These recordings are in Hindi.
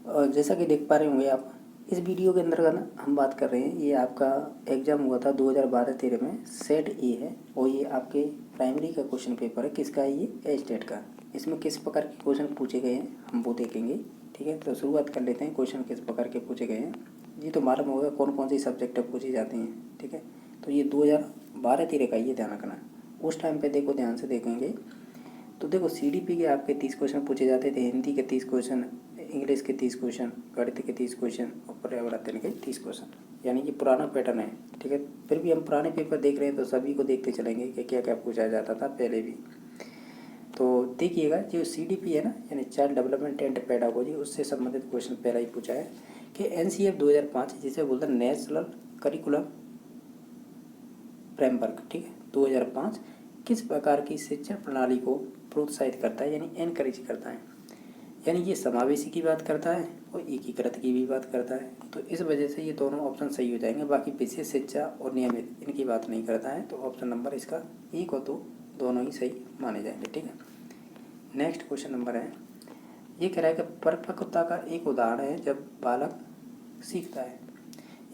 जैसा कि देख पा रहे होंगे आप, इस वीडियो के अंदर ना हम बात कर रहे हैं, ये आपका एग्ज़ाम हुआ था 2012-13 में, सेट ए है और ये आपके प्राइमरी का क्वेश्चन पेपर है। किसका है ये? स्टेट का। इसमें किस प्रकार के क्वेश्चन पूछे गए हैं हम वो देखेंगे। ठीक है, तो शुरुआत कर लेते हैं। क्वेश्चन किस प्रकार के पूछे गए हैं ये तो मालूम होगा कौन कौन सी सब्जेक्ट पूछी जाती हैं। ठीक है, तो ये 2012-13 का, ये ध्यान रखना। उस टाइम पे देखो, ध्यान से देखेंगे तो देखो सीडीपी के आपके 30 क्वेश्चन पूछे जाते थे, हिंदी के 30 क्वेश्चन, इंग्लिश के 30 क्वेश्चन, गणित के 30 क्वेश्चन और पर्यावरण के 30 क्वेश्चन। यानी कि पुराना पैटर्न है। ठीक है, फिर भी हम पुराने पेपर देख रहे हैं तो सभी को देखते चलेंगे कि क्या क्या पूछा जाता था पहले भी। तो देखिएगा, जो सीडीपी है ना, यानी चाइल्ड डेवलपमेंट एंड पेडागोजी, उससे संबंधित क्वेश्चन पहला ही पूछा है कि एनसीएफ 2005, जिसे बोलते हैं नेशनल करिकुलम फ्रेमवर्क, ठीक है, 2005 किस प्रकार की शिक्षण प्रणाली को प्रोत्साहित करता है, यानी एनकरेज करता है। यानी ये समावेशी की बात करता है और एकीकृत की भी बात करता है। तो इस वजह से ये दोनों ऑप्शन सही हो जाएंगे। बाकी विशेष शिक्षा और नियमित, इनकी बात नहीं करता है। तो ऑप्शन नंबर इसका 1 और 2 दोनों ही सही माने जाएंगे। ठीक है, नेक्स्ट क्वेश्चन नंबर है, ये कह रहा है कि परिपक्वता का एक उदाहरण है जब बालक सीखता है।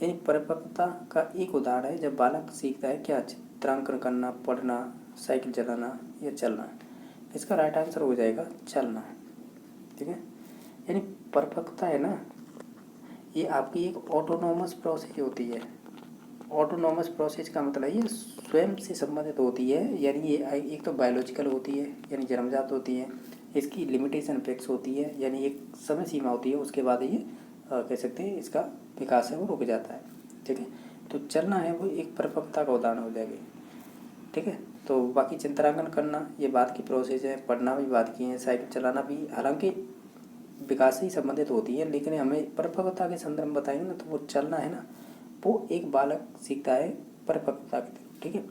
यानी परिपक्वता का एक उदाहरण है जब बालक सीखता है क्या? चित्रांकन करना, पढ़ना, साइकिल चलाना या चलना। इसका राइट आंसर हो जाएगा चलना। ठीक है, यानी परिपक्वता है ना, ये आपकी एक ऑटोनोमस प्रोसेस होती है। ऑटोनोमस प्रोसेस का मतलब ये स्वयं से संबंधित होती है। यानी ये एक तो बायोलॉजिकल होती है, यानी जन्मजात होती है। इसकी लिमिटेशन फिक्स होती है, यानी एक समय सीमा होती है, उसके बाद ये कह सकते हैं इसका विकास है वो रुक जाता है। ठीक है, तो चलना है वो एक परिपक्वता का उदाहरण हो जाएगी। ठीक है, तो बाकी चित्रांकन करना ये बात की प्रोसेस है, पढ़ना भी बात की है, साइकिल चलाना भी, हालांकि विकास से ही संबंधित होती है, लेकिन हमें परिपक्वता के संदर्भ में बताएंगे ना, तो वो चलना है ना, वो एक बालक सीखता है परिपक्वता की तरफ। ठीक है,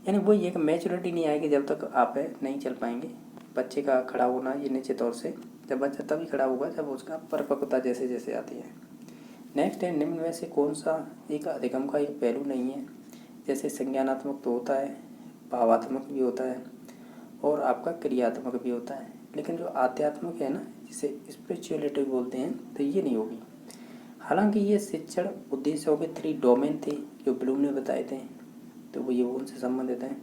यानी वो एक मैच्योरिटी नहीं आएगी जब तक आप नहीं चल पाएंगे। बच्चे का खड़ा होना ये निश्चित तौर से, जब बच्चा तभी खड़ा होगा जब उसका परिपक्वता जैसे जैसे आती है। नेक्स्ट है, निम्न में से कौन सा एक अधिगम का एक पहलू नहीं है? जैसे संज्ञानात्मक तो होता है, भावात्मक भी होता है और आपका क्रियात्मक भी होता है, लेकिन जो आध्यात्मिक है ना, जिसे स्पिरिचुअलिटी बोलते हैं, तो ये नहीं होगी। हालांकि ये शिक्षण उद्देश्यों के 3 डोमेन थे जो ब्लूम ने बताए थे, तो वो ये उनसे संबंधित हैं।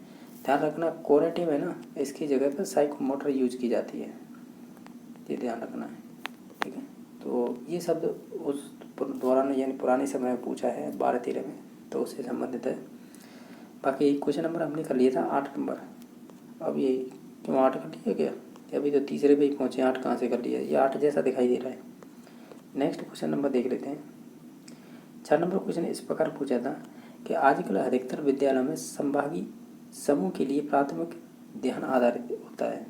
ध्यान रखना, कोरेटिव है ना, इसकी जगह पर साइकोमोटर यूज की जाती है, ये ध्यान रखना है। ठीक है, तो ये शब्द उस दौरान यानी पुराने समय में पूछा है 12-13 में, तो उससे संबंधित है। बाकी क्वेश्चन नंबर हमने कर लिया था 8 नंबर। अब ये क्यों 8 कर लिया क्या? अभी तो तीसरे पे ही पहुँचे, 8 कहाँ से कर लिया? ये 8 जैसा दिखाई दे रहा है। नेक्स्ट क्वेश्चन नंबर देख लेते हैं। 4 नंबर क्वेश्चन इस प्रकार पूछा था कि आजकल अधिकतर विद्यालयों में संभागी समूह के लिए प्राथमिक ध्यान आधारित होता है।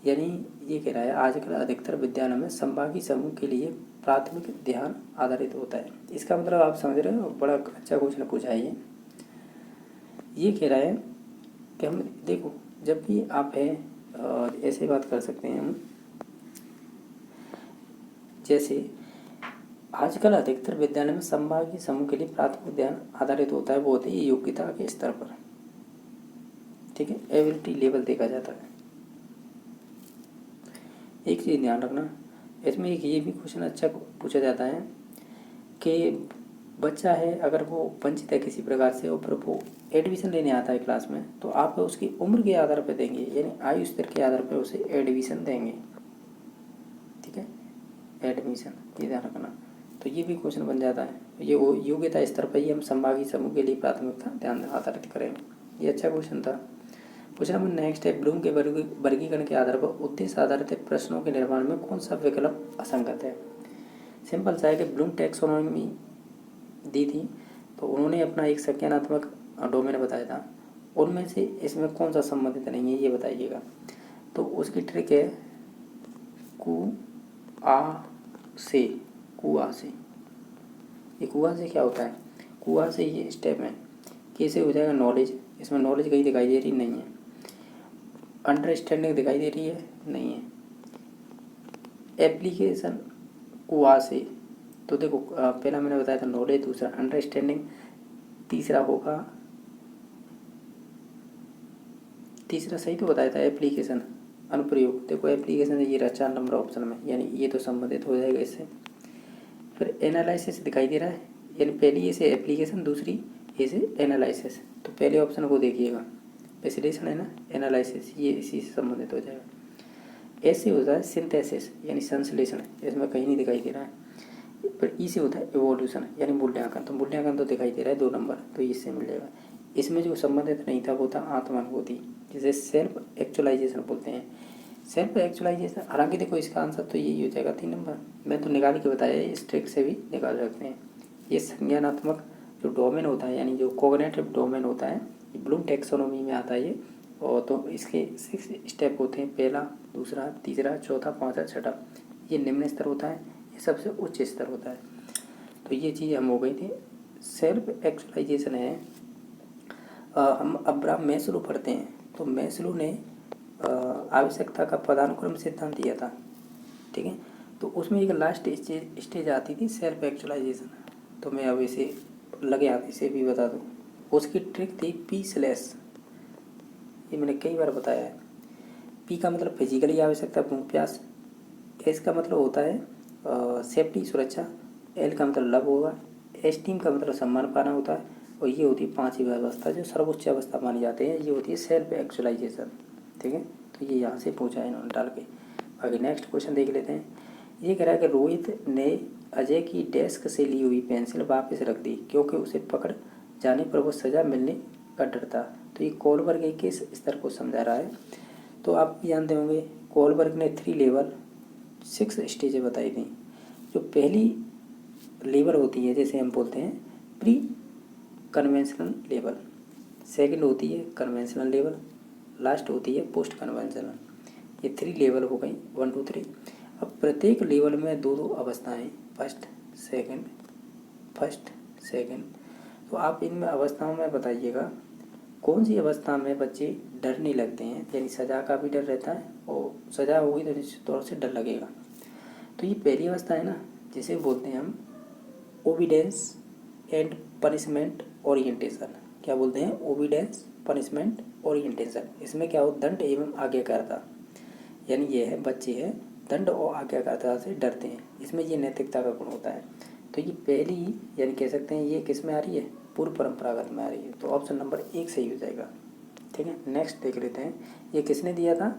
यानी ये कह रहा है आजकल अधिकतर विद्यालयों में संभागी समूह के लिए प्राथमिक ध्यान आधारित होता है। इसका मतलब आप समझ रहे हो, बड़ा अच्छा क्वेश्चन पूछा है ये कह रहा है कि हम देखो, जब भी आप है ऐसे बात कर सकते हैं हम, जैसे आजकल अधिकतर विद्यालय में संभागीय समूह के लिए प्राथमिक ध्यान आधारित होता है, वो होती है योग्यता के स्तर पर। ठीक है, एबिलिटी लेवल देखा जाता है। एक चीज़ ध्यान रखना, इसमें एक ये भी क्वेश्चन अच्छा पूछा जाता है कि बच्चा है अगर वो वंचित है किसी प्रकार से और फिर वो एडमिशन लेने आता है क्लास में, तो आप उसकी उम्र के आधार पर देंगे, यानी आयु स्तर के आधार पर उसे एडमिशन देंगे। ठीक है, एडमिशन, ये ध्यान रखना। तो ये भी क्वेश्चन बन जाता है, ये वो योग्यता स्तर पर ही हम संभागी समूह के लिए प्राथमिकता ध्यान आधारित करेंगे। ये अच्छा क्वेश्चन था। क्वेश्चन नंबर नेक्स्ट है, ब्लूम के वर्गीकरण के आधार पर उद्देश्य आधारित प्रश्नों के निर्माण में कौन सा विकल्प असंगत है? सिंपल सा है कि ब्लूम टैक्सोनॉमी दी थी, तो उन्होंने अपना एक संज्ञानात्मक डोमेन बताया था, उनमें से इसमें कौन सा संबंधित नहीं है ये बताइएगा। तो उसकी ट्रिक है कुआ से। कुआ से, ये कुआ से क्या होता है? कुआ से ये स्टेप है, कैसे हो जाएगा नॉलेज, इसमें नॉलेज कहीं दिखाई दे रही नहीं है, अंडरस्टैंडिंग दिखाई दे रही है नहीं है, एप्लीकेशन कुआ से। तो देखो पहला मैंने बताया था नॉलेज, दूसरा अंडरस्टैंडिंग, तीसरा सही तो बताया था एप्लीकेशन। अनुप्रयोग, देखो एप्लीकेशन ये रहा 4 नंबर ऑप्शन में, यानी ये तो संबंधित हो जाएगा इससे। फिर एनालिसिस दिखाई दे रहा है, यानी पहली ऐसे एप्लीकेशन, दूसरी ऐसे एनालिसिस। तो पहले ऑप्शन को देखिएगा, विश्लेषण है ना, एनालिसिस, ये इसी से संबंधित हो जाएगा। ऐसे होता है सिंथेसिस यानी संश्लेषण, इसमें कहीं नहीं दिखाई दे रहा है। फिर ई से होता है इवोल्यूशन यानी मूल्यांकन, तो मूल्यांकन तो दिखाई दे रहा है 2 नंबर, तो इससे मिल जाएगा। इसमें जो संबंधित नहीं था वो था आत्मानुभूति, जिसे सेल्फ एक्चुअलाइजेशन बोलते हैं। सेल्फ एक्चुअलाइजेशन, हालांकि देखो इसका आंसर तो यही हो जाएगा 3 नंबर, मैं तो निकाल के बताया, इस ट्रिक से भी निकाल सकते हैं। ये संज्ञानात्मक जो डोमेन होता है, यानी जो कोग्निटिव डोमेन होता है, ब्लूम टैक्सोनॉमी में आता है ये। और तो इसके 6 स्टेप होते हैं, पहला, दूसरा, तीसरा, चौथा, पाँचवा, छठा। ये निम्न स्तर होता है, ये सबसे उच्च स्तर होता है। तो ये चीज़ हम हो गई थी। सेल्फ एक्चुअलाइजेशन है, हम अब्राहम मैस्लो पढ़ते हैं, तो मैस्लो ने आवश्यकता का पदानुक्रम सिद्धांत दिया था, ठीक है। तो उसमें एक लास्ट स्टेज आती थी सेल्फ एक्चुअलाइजेशन। तो मैं अब इसे लगे हाथ इसे भी बता दूँ। उसकी ट्रिक थी P/, ये मैंने कई बार बताया है। P का मतलब फिजिकली आवश्यकता, भूख प्यास। S का मतलब होता है सेफ्टी, सुरक्षा। L का मतलब लव होगा। एस्टीम का मतलब सम्मान पाना होता है। और ये होती है 5वीं अवस्था, जो सर्वोच्च अवस्था मानी जाती है, ये होती है सेल्फ एक्चुअलाइजेशन, ठीक है। तो ये यहाँ से पूछा है इन्होंने डाल के। बाकी नेक्स्ट क्वेश्चन देख लेते हैं। ये कह रहा है कि रोहित ने अजय की डेस्क से ली हुई पेंसिल वापस रख दी क्योंकि उसे पकड़ जाने पर वो सज़ा मिलने का डर था। तो ये कोलबर्ग के किस स्तर को समझा रहा है? तो आप जानते होंगे कोलबर्ग ने 3 लेवल 6 स्टेजें बताई थी। जो पहली लेवल होती है, जैसे हम बोलते हैं प्री कन्वेंशनल लेवल, सेकंड होती है कन्वेंशनल लेवल, लास्ट होती है पोस्ट कन्वेंशनल। ये 3 लेवल हो गई, 1 2 3। अब प्रत्येक लेवल में 2 अवस्थाएं, फर्स्ट सेकंड। तो आप इनमें अवस्थाओं में बताइएगा कौन सी अवस्था में बच्चे डर नहीं लगते हैं, यानी सज़ा का भी डर रहता है, और सज़ा होगी तो निश्चित तौर से डर लगेगा। तो ये पहली अवस्था है ना, जिसे बोलते हैं हम ओबीडेंस एंड पनिशमेंट ओरिएंटेशन। क्या बोलते हैं? ओबीडेंस, पनिशमेंट, ओरिएंटेशन। इसमें क्या हो, दंड एवं आज्ञाकारिता, यानी ये है बच्चे हैं दंड और आज्ञाकारिता से डरते हैं, इसमें ये नैतिकता का गुण होता है। तो ये पहली, यानी कह सकते हैं ये किस में आ रही है, पूर्व परंपरागत में आ रही है। तो ऑप्शन नंबर 1 सही हो जाएगा, ठीक है। नेक्स्ट देख लेते हैं, ये किसने दिया था?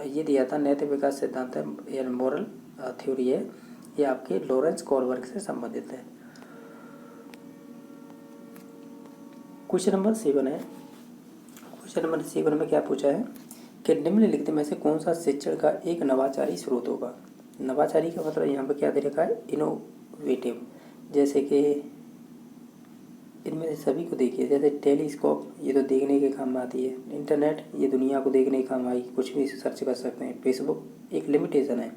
ये दिया था नैतिक विकास सिद्धांत है, यानी मोरल थ्योरी है, ये आपके लॉरेंस कोलबर्ग से संबंधित है। क्वेश्चन नंबर 7 है। क्वेश्चन नंबर 7 में क्या पूछा है कि निम्नलिखित में से कौन सा शिक्षण का एक नवाचारी स्रोत होगा? नवाचारी का मतलब यहाँ पर क्या दे रखा है, इनोवेटिव। जैसे कि इनमें से सभी को देखिए, जैसे टेलीस्कोप, ये तो देखने के काम आती है। इंटरनेट, ये दुनिया को देखने के काम आई, कुछ भी सर्च कर सकते हैं। फेसबुक एक लिमिटेशन है,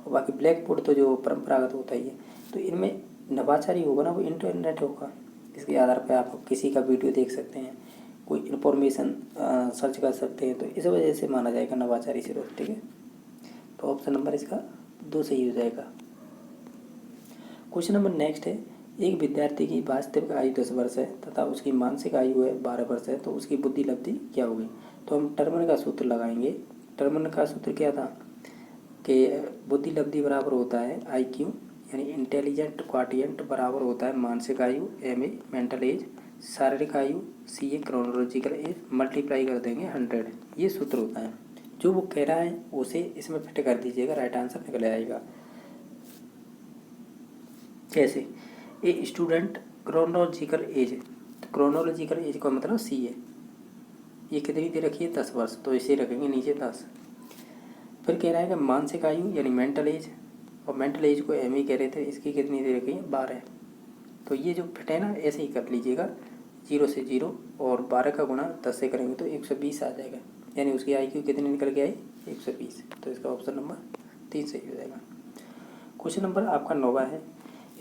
और बाकी ब्लैक बोर्ड तो जो परंपरागत होता ही है। तो इनमें नवाचारी होगा ना, वो इंटरनेट होगा। इसके आधार पर आप किसी का वीडियो देख सकते हैं, कोई इन्फॉर्मेशन सर्च कर सकते हैं, तो इस वजह से माना जाएगा नवाचारी स्रोत, ठीक है। तो ऑप्शन नंबर इसका 2 सही हो जाएगा। क्वेश्चन नंबर नेक्स्ट है, एक विद्यार्थी की वास्तविक आयु 10 वर्ष है तथा उसकी मानसिक आयु है 12 वर्ष है, तो उसकी बुद्धि लब्धि क्या होगी? तो हम टर्मन का सूत्र लगाएंगे। टर्मन का सूत्र क्या था कि बुद्धि लब्धि बराबर होता है IQ, यानी इंटेलिजेंट क्वाटियंट, बराबर होता है मानसिक आयु MA मेंटल एज, शारीरिक आयु CA क्रोनोलॉजिकल एज, मल्टीप्लाई कर देंगे 100। ये सूत्र होता है। जो वो कह रहा है उसे इसमें फिट कर दीजिएगा, राइट आंसर निकल आएगा। कैसे? ए स्टूडेंट क्रोनोलॉजिकल एज, तो क्रोनोलॉजिकल एज का मतलब C है। ये कितनी दे रखी है? 10 वर्ष, तो इसे रखेंगे नीचे 10। फिर कह रहा है कि मानसिक आयु यानी मेंटल एज, और मेंटल एज को MA कह रहे थे, इसकी कितनी दे रखी है? 12। तो ये जो फिट है ना, ऐसे ही कर लीजिएगा, 0 से 0 और 12 का गुणा 10 से करेंगे तो 120 आ जाएगा, यानी उसकी IQ कितनी निकल के आई? 120। तो इसका ऑप्शन नंबर 3 सही हो जाएगा। क्वेश्चन नंबर आपका 9 है।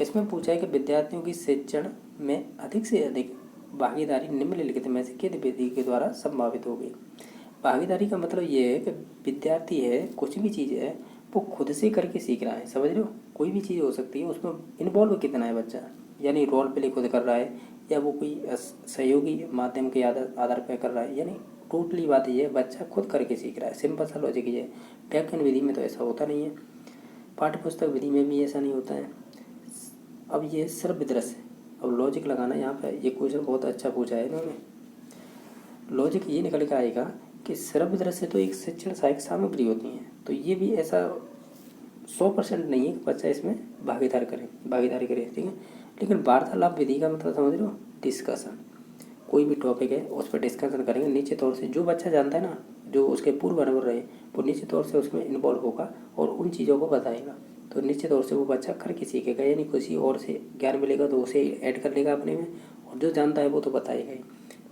इसमें पूछा है कि विद्यार्थियों की शिक्षण में अधिक से अधिक भागीदारी निम्नलिखित में से किस विधि के द्वारा संभावित होगी? भागीदारी का मतलब ये है कि विद्यार्थी है, कुछ भी चीज़ है वो खुद से करके सीख रहा है, समझ रहे हो? कोई भी चीज़ हो सकती है, उसमें इन्वॉल्व कितना है बच्चा, यानी रोल प्ले खुद कर रहा है, या वो कोई सहयोगी माध्यम के आधार पर कर रहा है, यानी टोटली बात ये है, बच्चा खुद करके सीख रहा है। सिंपल सा लॉजिक ये है। व्याकरण विधि में तो ऐसा होता नहीं है, पाठ्य पुस्तक विधि में भी ऐसा नहीं होता है। अब ये सर्व दृश्य, अब लॉजिक लगाना यहाँ पे, ये क्वेश्चन बहुत अच्छा पूछा है इन्होंने। लॉजिक ये निकल के आएगा कि सर्व दृश्य तो एक शिक्षण सहायक सामग्री होती है, तो ये भी ऐसा 100% नहीं है कि बच्चा इसमें भागीदारी करे, ठीक है। लेकिन वार्तालाप विधि का मतलब समझ लो, डिस्कशन, कोई भी टॉपिक है उस पर डिस्कशन करेंगे। निश्चित तौर से जो बच्चा जानता है ना, जो उसके पूर्व अनुभव रहे, वो निश्चित तौर से उसमें इन्वॉल्व होगा और उन चीज़ों को बताएगा। तो निश्चित तौर से वो बच्चा करके सीखेगा, यानी किसी और से ज्ञान मिलेगा तो उसे ऐड कर लेगा अपने में, और जो जानता है वो तो बताएगा ही।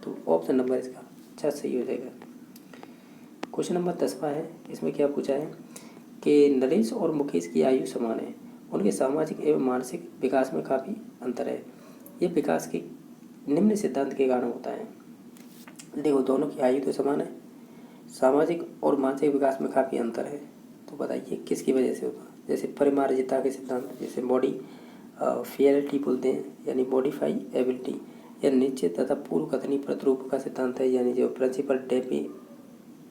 तो ऑप्शन नंबर इसका अच्छा सही हो जाएगा। क्वेश्चन नंबर 10वां है, इसमें क्या पूछा है कि नरेश और मुकेश की आयु समान है, उनके सामाजिक एवं मानसिक विकास में काफ़ी अंतर है, ये विकास के निम्न सिद्धांत के कारण होता है। देखो, दोनों की आयु तो समान है, सामाजिक और मानसिक विकास में काफ़ी अंतर है, तो बताइए किसकी वजह से होगा। जैसे परिमार्जिता के सिद्धांत, जैसे बॉडी फियरिटी बोलते हैं, यानी मॉडिफाई एबिलिटी, या निश्चित तथा पूर्व कथनी प्रतिरूप का सिद्धांत है, यानी जो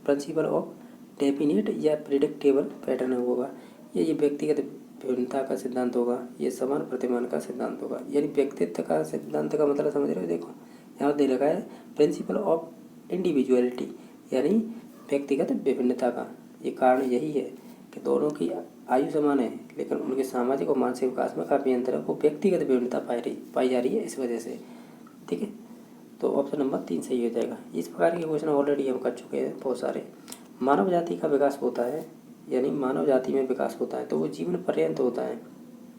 प्रिंसिपल ऑफ डेफिनेट या प्रिडिक्टेबल पैटर्न होगा, ये व्यक्तिगत भिन्नता का सिद्धांत होगा, ये समान प्रतिमान का सिद्धांत होगा। यानी व्यक्तित्व का सिद्धांत का मतलब समझ रहे हो। देखो यहाँ दे रखा है प्रिंसिपल ऑफ इंडिविजुअलिटी, यानी व्यक्तिगत विभिन्नता का। ये कारण यही है कि दोनों की आयु समान है, लेकिन उनके सामाजिक और मानसिक विकास में काफ़ी अंतर है, वो व्यक्तिगत विभिन्नता पाई जा रही है इस वजह से, ठीक है। तो ऑप्शन नंबर 3 सही हो जाएगा। इस प्रकार के क्वेश्चन ऑलरेडी हम कर चुके हैं बहुत सारे। मानव जाति का विकास होता है, यानी मानव जाति में विकास होता है तो वो जीवन पर्यंत होता है।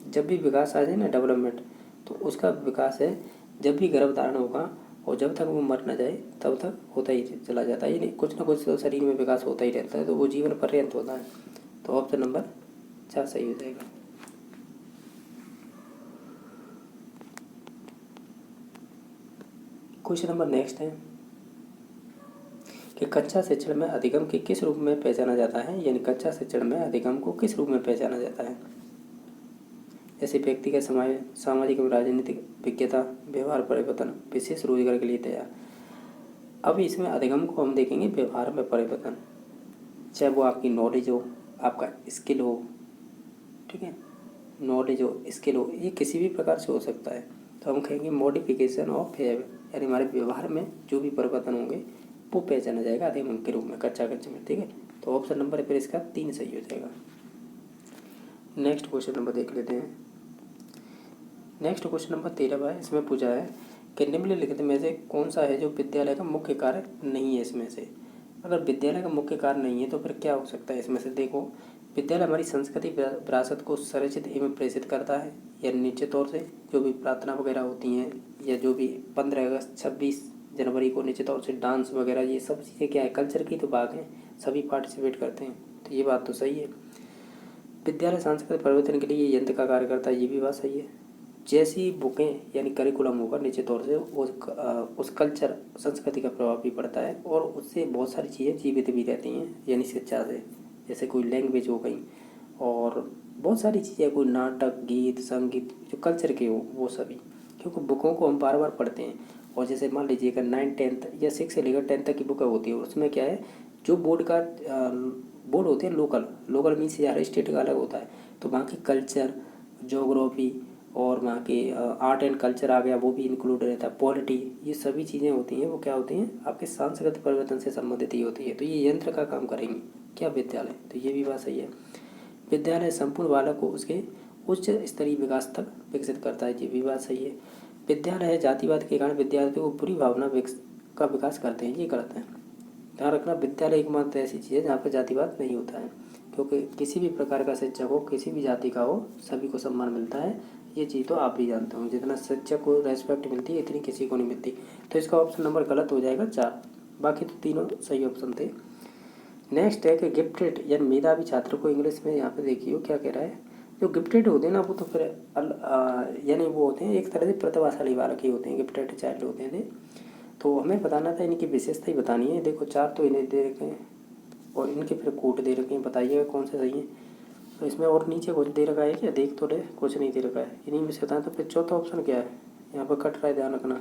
जब भी विकास आ जाए ना, डेवलपमेंट, तो उसका विकास है जब भी गर्भ धारण होगा और जब तक वो मर न जाए तब तक होता ही चला जाता है, यानी कुछ ना कुछ तो शरीर में विकास होता ही रहता है, तो वो जीवन पर्यंत होता है। तो ऑप्शन नंबर 4 सही हो जाएगा। क्वेश्चन नंबर नेक्स्ट है कि कक्षा शिक्षण में अधिगम के किस रूप में पहचाना जाता है, यानी कक्षा शिक्षण में अधिगम को किस रूप में पहचाना जाता है। जैसे व्यक्तिगत सामाजिक एवं राजनीतिक विज्ञता, व्यवहार परिवर्तन, विशेष रोजगार के लिए तैयार। अब इसमें अधिगम को हम देखेंगे व्यवहार में परिवर्तन, चाहे वो आपकी नॉलेज हो, आपका स्किल हो, ठीक है, नॉलेज हो, स्किल हो, ये किसी भी प्रकार से हो सकता है। तो हम कहेंगे मॉडिफिकेशन ऑफ बिहेवियर, यानी हमारे व्यवहार में जो भी परिवर्तन होंगे वो पहचाना जाएगा अधिगम के रूप में कक्षा में, ठीक है। तो ऑप्शन नंबर फिर इसका 3 सही हो जाएगा। नेक्स्ट क्वेश्चन नंबर देख लेते हैं। नेक्स्ट क्वेश्चन नंबर 13 है, इसमें पूछा है कि निम्नलिखित में से कौन सा है जो विद्यालय का मुख्य कार्य नहीं है। इसमें से अगर विद्यालय का मुख्य कार्य नहीं है तो फिर क्या हो सकता है। इसमें से देखो, विद्यालय हमारी संस्कृति विरासत को संरक्षित एवं प्रेषित करता है, या निश्चित तौर से जो भी प्रार्थना वगैरह होती हैं, या जो भी 15 अगस्त 26 जनवरी को निश्चित तौर से डांस वगैरह, ये सब चीज़ें क्या है, कल्चर की तो भाग हैं, सभी पार्टिसिपेट करते हैं, तो ये बात तो सही है। विद्यालय सांस्कृतिक परिवर्तन के लिए यंत्र का कार्य करता है, ये भी बात सही है। जैसी बुकें यानी करिकुलम होगा, निश्चित तौर से उस कल्चर संस्कृति का प्रभाव भी पड़ता है, और उससे बहुत सारी चीज़ें जीवित भी रहती हैं, यानी शिक्षा से। जैसे कोई लैंग्वेज हो गई और बहुत सारी चीज़ें, कोई नाटक, गीत, संगीत जो कल्चर के हो वो सभी, क्योंकि बुकों को हम बार बार पढ़ते हैं। और जैसे मान लीजिए अगर 9, 10 या 6 से लेकर 10 तक की बुकें होती है, उसमें क्या है, जो बोर्ड होते हैं लोकल मीन्स यार स्टेट का अलग होता है, तो वहाँ के कल्चर, जोग्राफी और वहाँ के आर्ट एंड कल्चर आ गया, वो भी इंक्लूड रहता है, पॉलिटी, ये सभी चीज़ें होती हैं, वो क्या होती हैं, आपके सांस्कृतिक परिवर्तन से संबंधित ही होती है। तो ये यंत्र का काम करेंगे क्या विद्यालय, तो ये भी बात सही है। विद्यालय संपूर्ण बालक को उसके उच्च स्तरीय विकास तक विकसित करता है, ये भी बात सही है। विद्यालय है जातिवाद के कारण विद्यार्थियों को बुरी भावना का विकास करते हैं, ये करते हैं। ध्यान रखना, विद्यालय एकमात्र ऐसी चीज़ है जहाँ पर जातिवाद नहीं होता है, क्योंकि किसी भी प्रकार का शिक्षक हो, किसी भी जाति का हो, सभी को सम्मान मिलता है। ये चीज़ तो आप भी जानते हो, जितना शिक्षक को रेस्पेक्ट मिलती है इतनी किसी को नहीं मिलती। तो इसका ऑप्शन नंबर गलत हो जाएगा 4, बाकी तो तीनों सही ऑप्शन थे। नेक्स्ट है कि गिफ्टेड यानी मेधावी छात्र को इंग्लिश में यहाँ पे देखिए क्या कह रहा है। जो गिफ्टेड होते हैं ना, वो तो फिर यानी वो होते हैं एक तरह से प्रतिभाशाली बालक ही होते हैं, गिफ्टेड चाइल्ड होते हैं। तो हमें बताना था, इनकी विशेषता ही बतानी है। देखो 4 तो इन्हें दे रखे हैं और इनके फिर कोट दे रखे हैं, बताइएगा कौन सा सही है। तो इसमें और नीचे कुछ दे रखा है क्या, देख तो ले, कुछ नहीं दे रखा है, इन्हीं में से बताएं। तो फिर चौथा ऑप्शन क्या है, यहाँ पर कट रहा है, ध्यान रखना,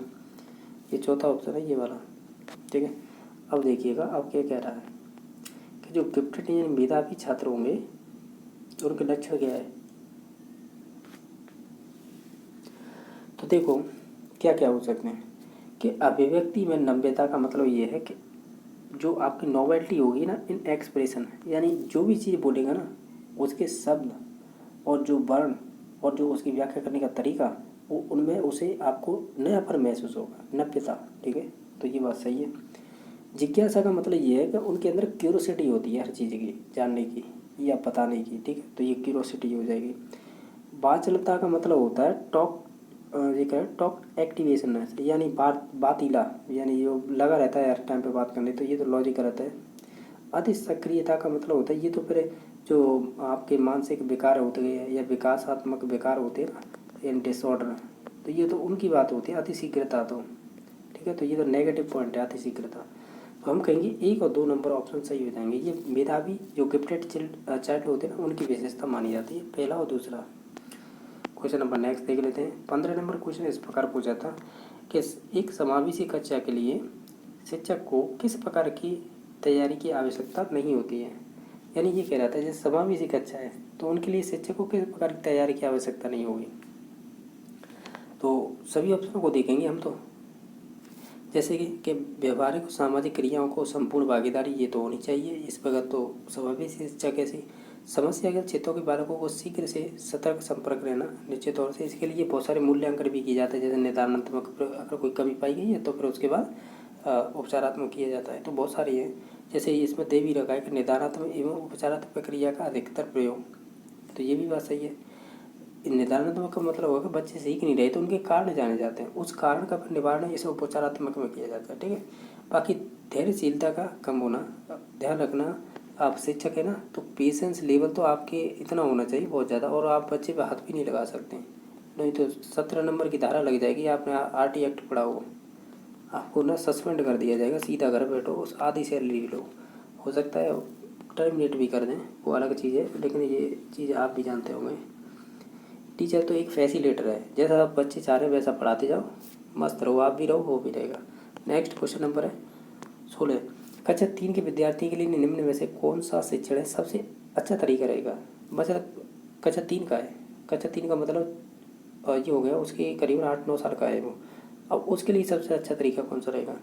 ये चौथा ऑप्शन है ये वाला, ठीक है। अब देखिएगा अब क्या कह रहा है कि जो गिफ्टेड यानी मेधावी छात्र होंगे उनके लक्षण क्या है। तो देखो क्या क्या हो सकते हैं कि अभिव्यक्ति में नम्यता का मतलब ये है कि जो आपकी नॉवेल्टी होगी ना इन एक्सप्रेशन, यानी जो भी चीज़ बोलेगा ना उसके शब्द और जो वर्ण और जो उसकी व्याख्या करने का तरीका वो उनमें उसे आपको नयापन महसूस होगा, नव्यता। ठीक है, तो ये बात सही है। जिज्ञासा का मतलब ये है कि उनके अंदर क्यूरोसिटी होती है हर चीज़ की जानने की या बताने की। ठीक है, तो ये क्यूरोसिटी हो जाएगी। वाचलता का मतलब होता है टॉक, ये क्या है, टॉक एक्टिवेशन, यानी बातीला, यानी जो लगा रहता है हर टाइम पे बात करने, तो ये तो लॉजिक रहता है। अति सक्रियता का मतलब होता है, ये तो फिर जो आपके मानसिक विकार होते हैं या विकासात्मक विकार होते हैं ना इन डिसऑर्डर, तो ये तो उनकी बात होती है अति शीघ्रता तो। ठीक है, तो ये तो नेगेटिव पॉइंट है अति शीघ्रता। तो हम कहेंगे 1 और 2 नंबर ऑप्शन सही हो जाएंगे। ये मेधावी जो गिफ्टेड चाइल्ड होते हैं ना उनकी विशेषता मानी जाती है, पहला और दूसरा। क्वेश्चन नंबर नेक्स्ट देख लेते हैं। 15 नंबर क्वेश्चन इस प्रकार पूछा था कि एक समावेशी कक्षा के लिए शिक्षक को किस प्रकार की तैयारी की आवश्यकता नहीं होती है। यानी ये कह रहा था जैसे समावेशी कक्षा है तो उनके लिए शिक्षक को किस प्रकार की तैयारी की आवश्यकता नहीं होगी। तो सभी ऑप्शनों को देखेंगे हम। तो जैसे कि व्यवहारिक और सामाजिक क्रियाओं को संपूर्ण भागीदारी ये तो होनी चाहिए, इस बगैर तो समावेशी शिक्षा कैसी। समस्याग्रस्त क्षेत्रों के बालकों को शीघ्र से सतर्क संपर्क रहना निश्चित तौर से, इसके लिए बहुत सारे मूल्यांकन भी किए जाते हैं, जैसे निदानात्मक अगर कोई कमी पाई गई है तो फिर उसके बाद उपचारात्मक किया जाता है। तो बहुत सारी है, जैसे इसमें दे भी रखा है कि निदानात्मक एवं उपचारात्मक प्रक्रिया का अधिकतर प्रयोग, तो ये भी बात सही है। निदानात्मक का मतलब होगा बच्चे सीख नहीं रहे तो उनके कारण जाने जाते हैं, उस कारण का निवारण इसे उपचारात्मक में किया जाता है। ठीक है, बाकी धैर्यशीलता का कम होना, ध्यान रखना आप शिक्षक है ना तो पेशेंस लेवल तो आपके इतना होना चाहिए बहुत ज़्यादा, और आप बच्चे पे हाथ भी नहीं लगा सकते, नहीं तो 17 नंबर की धारा लग जाएगी। आपने RT एक्ट पढ़ा हो, आपको ना सस्पेंड कर दिया जाएगा, सीधा घर बैठो, उस आधी सैलरी लो, हो सकता है टर्मिनेट भी कर दें, वो अलग चीज़ है, लेकिन ये चीज़ आप भी जानते होंगे। टीचर तो एक फैसिलिटेटर है, जैसा आप बच्चे चाह रहे हैं वैसा पढ़ाते जाओ, मस्त रहो, आप भी रहो वो भी रहेगा। नेक्स्ट क्वेश्चन नंबर है 16। कक्षा 3 के विद्यार्थी के लिए निम्न में से कौन सा शिक्षण है सबसे अच्छा तरीका रहेगा। मतलब कक्षा 3 का है, कक्षा 3 का मतलब ये हो गया उसके करीबन 8-9 साल का है वो। अब उसके लिए सबसे अच्छा तरीका कौन सा रहेगा।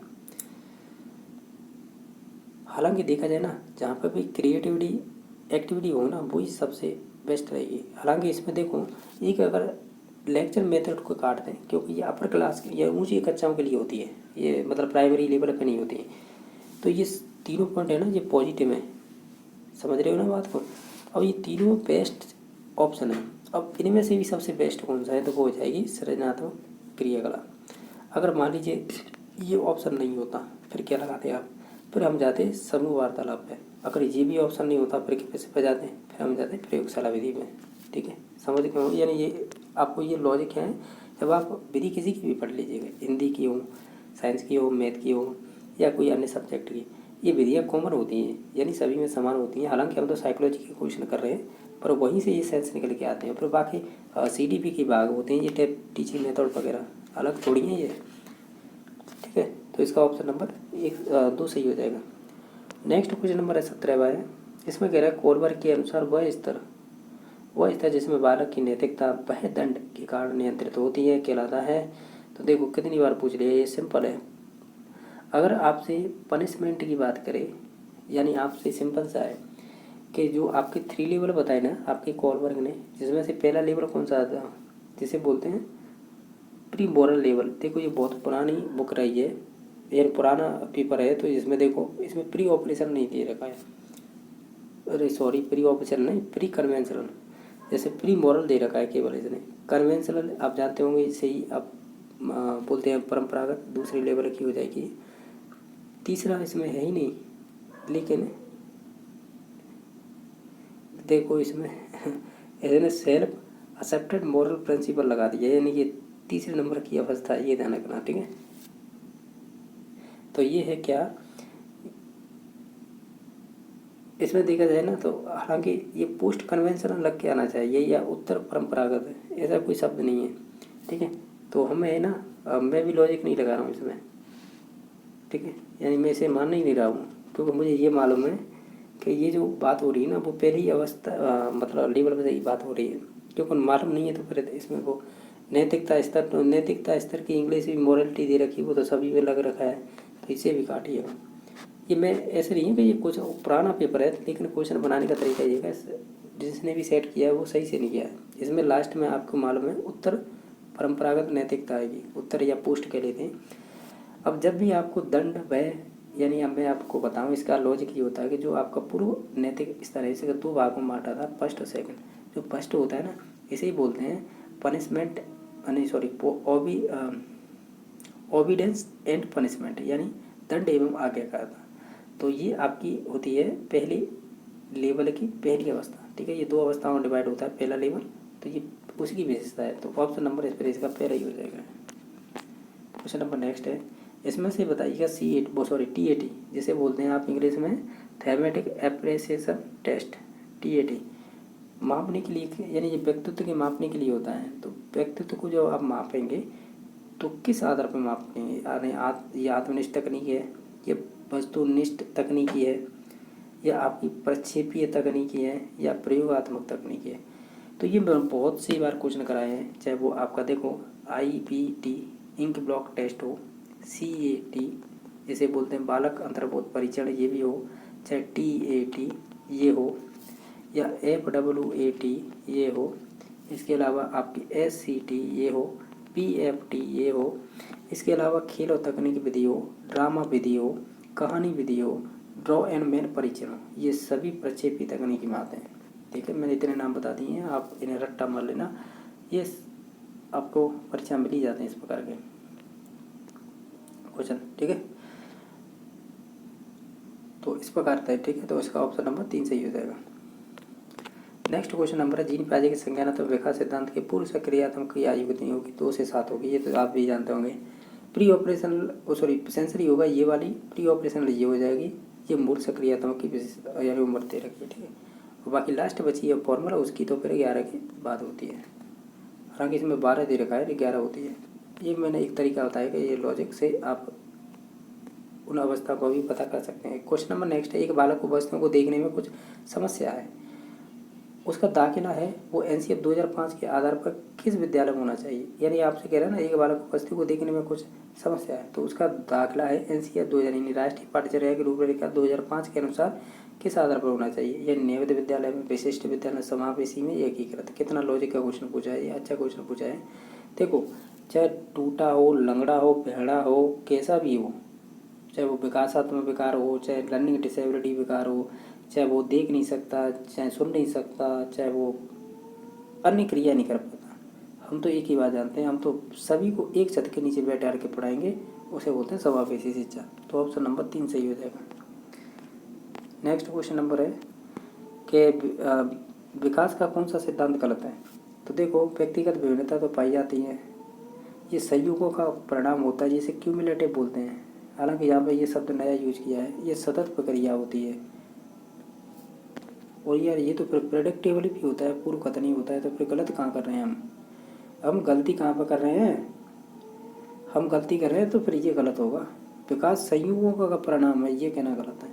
हालांकि देखा जाए ना जहाँ पर भी क्रिएटिविटी एक्टिविटी हो ना वही सबसे बेस्ट रहेगी। हालांकि इसमें देखो एक अगर लेक्चर मेथड को काट दें, क्योंकि ये अपर क्लास या ऊंची कक्षाओं के लिए होती है, ये मतलब प्राइमरी लेवल पे नहीं होती है, तो ये तीनों पॉइंट है ना ये पॉजिटिव है, समझ रहे हो ना बात को। अब ये तीनों बेस्ट ऑप्शन है, अब इनमें से भी सबसे बेस्ट कौन सा है तो वो हो जाएगी सृजनात्मक क्रियाकला। अगर मान लीजिए ये ऑप्शन नहीं होता फिर क्या लगाते आप, फिर हम जाते समूह वार्तालाप पे। अगर ये भी ऑप्शन नहीं होता फिर किस पे जाते हैं, फिर हम जाते हैं प्रयोगशाला विधि में। ठीक है, समझ गए हो, यानी ये आपको ये लॉजिक है। जब आप विधि किसी की भी पढ़ लीजिएगा, हिंदी की हो, साइंस की हो, मैथ की हो या कोई अन्य सब्जेक्ट की, ये विधियाँ कॉमन होती हैं, यानी सभी में समान होती हैं। हालांकि हम तो साइकोलॉजी के क्वेश्चन कर रहे हैं पर वहीं से ये सेंस निकल के आते हैं। फिर बाकी CDP के भाग होते हैं, ये टीचिंग मेथड वगैरह अलग थोड़ी है ये। ठीक है, तो इसका ऑप्शन नंबर 2 सही हो जाएगा। नेक्स्ट क्वेश्चन नंबर है 17। इसमें कह रहा है कोलबर्ग के अनुसार वह स्तर जिसमें बालक की नैतिकता वह दंड के कारण नियंत्रित होती है कहलाता है। तो देखो कितनी बार पूछ लिया, ये सिंपल है। अगर आपसे पनिशमेंट की बात करें, यानी आपसे सिंपल सा है कि जो आपके 3 लेवल बताए ना आपके कोलबर्ग ने, जिसमें से पहला लेवल कौन सा था जिसे बोलते हैं प्री मोरल लेवल। देखो ये बहुत पुरानी बुक रही है, ये पुराना पेपर है, तो इसमें देखो इसमें प्री ऑपरेशन नहीं दे रखा है, अरे सॉरी प्री ऑपरेशन नहीं, प्री कन्वेंशनल, जैसे प्री मॉरल दे रखा है केवल इसने। कन्वेंशनल आप जानते होंगे, इसे ही आप बोलते हैं परंपरागत, दूसरी लेवल की हो जाएगी। तीसरा इसमें है ही नहीं, लेकिन देखो इसमें इसने सेल्फ एक्सेप्टेड मॉरल प्रिंसिपल लगा दिया, यानी कि तीसरे नंबर की अवस्था, ये ध्यान रखना। ठीक है, तो ये है क्या इसमें देखा जाए ना, तो हालांकि ये पोस्ट कन्वेंशनल लग के आना चाहिए या उत्तर परंपरागत है, ऐसा कोई शब्द नहीं है। ठीक है, तो हमें है ना मैं भी लॉजिक नहीं लगा रहा हूँ इसमें, ठीक है, यानी मैं इसे मान ही नहीं रहा हूँ, क्योंकि मुझे ये मालूम है कि ये जो बात हो रही है ना वो पहली अवस्था मतलब लेवल पे ही बात हो रही है, क्योंकि मालूम नहीं है तो फिर इसमें वो नैतिकता स्तर की इंग्लिश भी मोरलिटी दे रखी है, वो तो सभी में लग रखा है, तो इसे भी काटिएगा। ये मैं ऐसे नहीं है कि ये कुछ पुराना पेपर है, लेकिन क्वेश्चन बनाने का तरीका ये है, जिसने भी सेट किया है वो सही से नहीं किया है। इसमें लास्ट में आपको मालूम है उत्तर परंपरागत नैतिकता आएगी, उत्तर या पोस्ट कह लेते हैं। अब जब भी आपको दंड भय, यानी अब मैं आपको बताऊं, इसका लॉजिक ये होता है कि जो आपका पूर्व नैतिक स्तर है, इसे 2 भागों में बांटा था, फर्स्ट और सेकंड। जो फर्स्ट होता है ना, इसे ही बोलते हैं पनिशमेंट, नहीं सॉरी, ओबीडेंस एंड पनिशमेंट, यानी दंड एवं आज्ञाकारिता। तो ये आपकी होती है पहली लेवल की पहली अवस्था, ठीक है। ये 2 अवस्थाओं में डिवाइड होता है, पहला लेवल, तो ये उसी की विशेषता है। तो ऑप्शन नंबर इस पर इसका पहला ही हो जाएगा। क्वेश्चन नंबर नेक्स्ट है, इसमें से बताइएगा TAT, जिसे बोलते हैं आप इंग्लिश में थैमेटिक एप्रिसिएशन टेस्ट, TAT, मापने के लिए, यानी ये व्यक्तित्व के मापने के लिए होता है। तो व्यक्तित्व को जो आप मापेंगे तो किस आधार पर मापेंगे, यानी ये आत्मनिष्ठ तकनीक है, ये वस्तुनिष्ठ तकनीकी है, या आपकी प्रक्षेपीय तकनीकी है, या प्रयोगात्मक तकनीकी है। तो ये बहुत सी बार क्वेश्चन कराए हैं, चाहे वो आपका देखो IBT इंक ब्लॉक टेस्ट हो, CAT जिसे बोलते हैं बालक अंतर्बोध परीक्षण, ये भी हो, चाहे TAT ये हो, या FWAT ये हो, इसके अलावा आपकी SCT ये हो, PFT ये हो, इसके अलावा खेल और तकनीकी विधि हो, ड्रामा विधि हो, कहानी विधि हो, ड्रॉ एंड मैन परीक्षण हो, ये सभी प्रक्षेपी तकनीकी में आते हैं। ठीक है, मैंने इतने नाम बता दिए हैं, आप इन्हें रट्टा मार लेना, ये आपको परीक्षा मिल ही जाते हैं इस प्रकार के क्वेश्चन, ठीक है। तो इस प्रकार था, ठीक है, तो इसका ऑप्शन नंबर 3 सही हो जाएगा। नेक्स्ट क्वेश्चन नंबर है, जीन पियाजे के संज्ञानात्मक विकास सिद्धांत के पूर्व सक्रियात्मक की आयु कितनी होगी? 2 से 7 होगी, ये तो आप भी जानते होंगे। प्री ऑपरेशनल सेंसरी होगा ये वाली, प्री ऑपरेशनल ये हो जाएगी, ये मूल सक्रियात्मक की यानी उम्र 13 की, ठीक है। और बाकी लास्ट बची है फॉर्मूला उसकी, तो फिर 11 के बाद होती है। हालांकि इसमें 12 दे रखा है, 11 होती है। ये मैंने एक तरीका बताया कि ये लॉजिक से आप उन अवस्था को भी पता कर सकते हैं। क्वेश्चन नंबर नेक्स्ट है, एक बालक को वस्तुओं को देखने में कुछ समस्या है, उसका दाखिला है वो NCF 2005 के आधार पर किस विद्यालय में होना चाहिए? यानी आपसे कह रहा है ना, एक बालक को वस्तु को देखने में कुछ समस्या है, तो उसका दाखिला है NCF 2000 यानी राष्ट्रीय पाठ्यचर्या की रूपरेखा 2005 के अनुसार किस आधार पर होना चाहिए? यह नियमित विद्यालय में, विशिष्ट विद्यालय, समावेशी में, एकीकृत। कितना लॉजिक का क्वेश्चन पूछा है, ये अच्छा क्वेश्चन पूछा है। देखो, चाहे टूटा हो, लंगड़ा हो, भेड़ा हो, कैसा भी हो, चाहे वो विकासात्मक विकार हो, चाहे लर्निंग डिसेबिलिटी विकार हो, चाहे वो देख नहीं सकता, चाहे सुन नहीं सकता, चाहे वो अन्य क्रिया नहीं कर पाता, हम तो एक ही बात जानते हैं, हम तो सभी को एक छत के नीचे बैठा के पढ़ाएंगे, उसे बोलते हैं समावेशी शिक्षा। तो ऑप्शन नंबर 3 सही हो जाएगा। नेक्स्ट क्वेश्चन नंबर है कि विकास का कौन सा सिद्धांत गलत है? तो देखो, व्यक्तिगत विभिन्नता तो पाई जाती है, ये संयुगों का परिणाम होता है, जिसे क्यूमुलेटिव बोलते हैं। हालांकि यहाँ पे ये शब्द नया यूज किया है, ये सतत प्रक्रिया होती है। और यार ये तो फिर प्रेडिक्टेबल भी होता है, पूर्व कथनी होता है, तो फिर गलत कहाँ कर रहे हैं हम गलती कहाँ पर कर रहे हैं? हम गलती कर रहे हैं, तो फिर ये गलत होगा। विकास संयुगों का परिणाम है, ये कहना गलत है।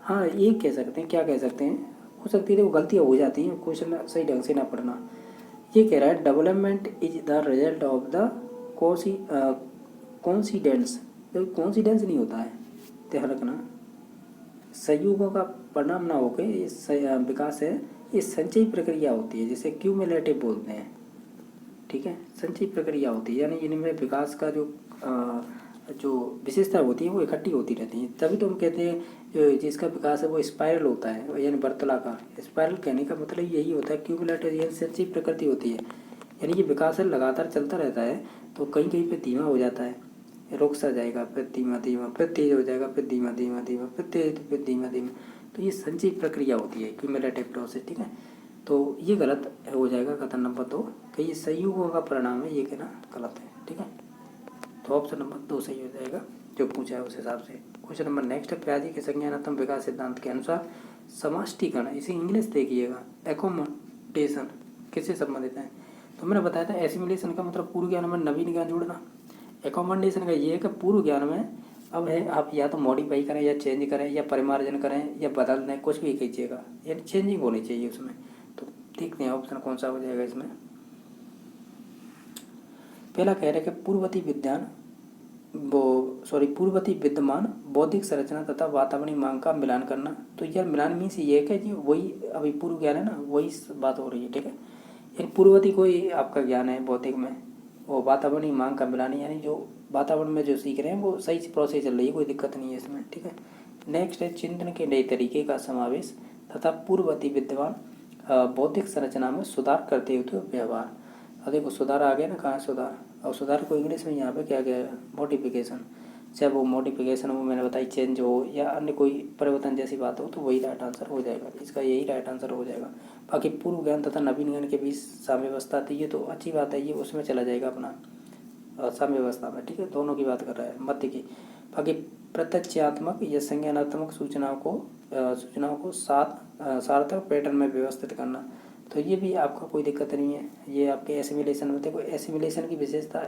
हाँ, ये कह सकते हैं, क्या कह सकते हैं, हो सकती है वो गलतियाँ हो जाती हैं, क्वेश्चन सही ढंग से ना पढ़ना। ये कह रहा है development is the result of the coincidence. Coincidence नहीं होता है, ध्यान रखना, संयुगों का परिणाम ना होकर ये विकास है, ये संचयी प्रक्रिया होती है, जिसे क्यूमुलेटिव बोलते हैं, ठीक है। संचयी प्रक्रिया होती है, यानी इनमें विकास का जो विशेषता होती है वो इकट्ठी होती रहती है। तभी तो हम कहते हैं जिसका विकास है वो स्पाइरल होता है, यानी वर्तुलाकार। स्पाइरल कहने का मतलब यही होता है, क्यूमुलेटिव यानी संचयी प्रकृति होती है, यानी ये विकास है लगातार चलता रहता है। तो कहीं कहीं पे धीमा हो जाता है, रुक सा जाएगा, फिर धीमा धीमा, फिर तेज हो जाएगा, फिर धीमा धीमा धीमा, फिर तेज, फिर धीमा धीमा। तो ये संचयी प्रक्रिया होती है, क्यूमुलेटिव प्रोसेस, ठीक है। तो ये गलत हो जाएगा कथन नंबर 2 कि ये संयुगों का परिणाम है, ये कहना गलत है, ठीक है। तो ऑप्शन नंबर 2 सही हो जाएगा जो पूछा है उस हिसाब से। क्वेश्चन नंबर नेक्स्ट है, पियाजे के संज्ञानात्मक विकास सिद्धांत के अनुसार समष्टीकरण, इसे इंग्लिश देखिएगा, एकोमोडेशन किससे संबंधित है? तो मैंने बताया था एसिमिलेशन का मतलब पूर्व ज्ञान में नवीन ज्ञान जोड़ना। एकोमोडेशन का ये है कि पूर्व ज्ञान में अब है आप या तो मॉडिफाई करें या चेंज करें या परिमार्जन करें या बदल दें, कुछ भी कीजिएगा, यानी चेंजिंग होनी चाहिए उसमें। तो देखते हैं ऑप्शन कौन सा हो जाएगा इसमें। पहला कह रहे हैं कि पूर्ववर्ती विद्यमान बौद्धिक संरचना तथा वातावरणीय मांग का मिलान करना। तो यार मिलान मीन्स ये है कि जी वही अभी पूर्व ज्ञान है ना, वही बात हो रही है, ठीक है। यानी पूर्ववर्ती कोई आपका ज्ञान है भौतिक में, वो वातावरणीय मांग का मिलान, यानी जो वातावरण में जो सीख रहे हैं वो सही प्रोसेस चल रही है, कोई दिक्कत नहीं है इसमें, ठीक है। नेक्स्ट है चिंतन के नए तरीके का समावेश तथा पूर्ववर्ती विद्यमान बौद्धिक संरचना में सुधार करते हुए व्यवहार। अब देखो सुधार आ गया ना, कहाँ सुधार, और सुधार को इंग्लिश में यहाँ पे क्या गया है, मॉडिफिकेशन। चाहे वो मॉडिफिकेशन वो मैंने बताई चेंज हो या अन्य कोई परिवर्तन जैसी बात हो, तो वही राइट आंसर हो जाएगा, इसका यही राइट आंसर हो जाएगा। बाकी पूर्व ज्ञान तथा नवीन ज्ञान के बीच साम्यावस्था थी, ये तो अच्छी बात है, ये उसमें चला जाएगा अपना साम्यावस्था में, ठीक है, दोनों की बात कर रहा है, मध्य की। बाकी प्रत्यक्षात्मक या संज्ञानात्मक सूचनाओं को सार्थक पैटर्न में व्यवस्थित करना। तो ये भी आपका कोई दिक्कत नहीं है, ये आपके एसिमिलेशन में, देखो एसिमिलेशन की विशेषता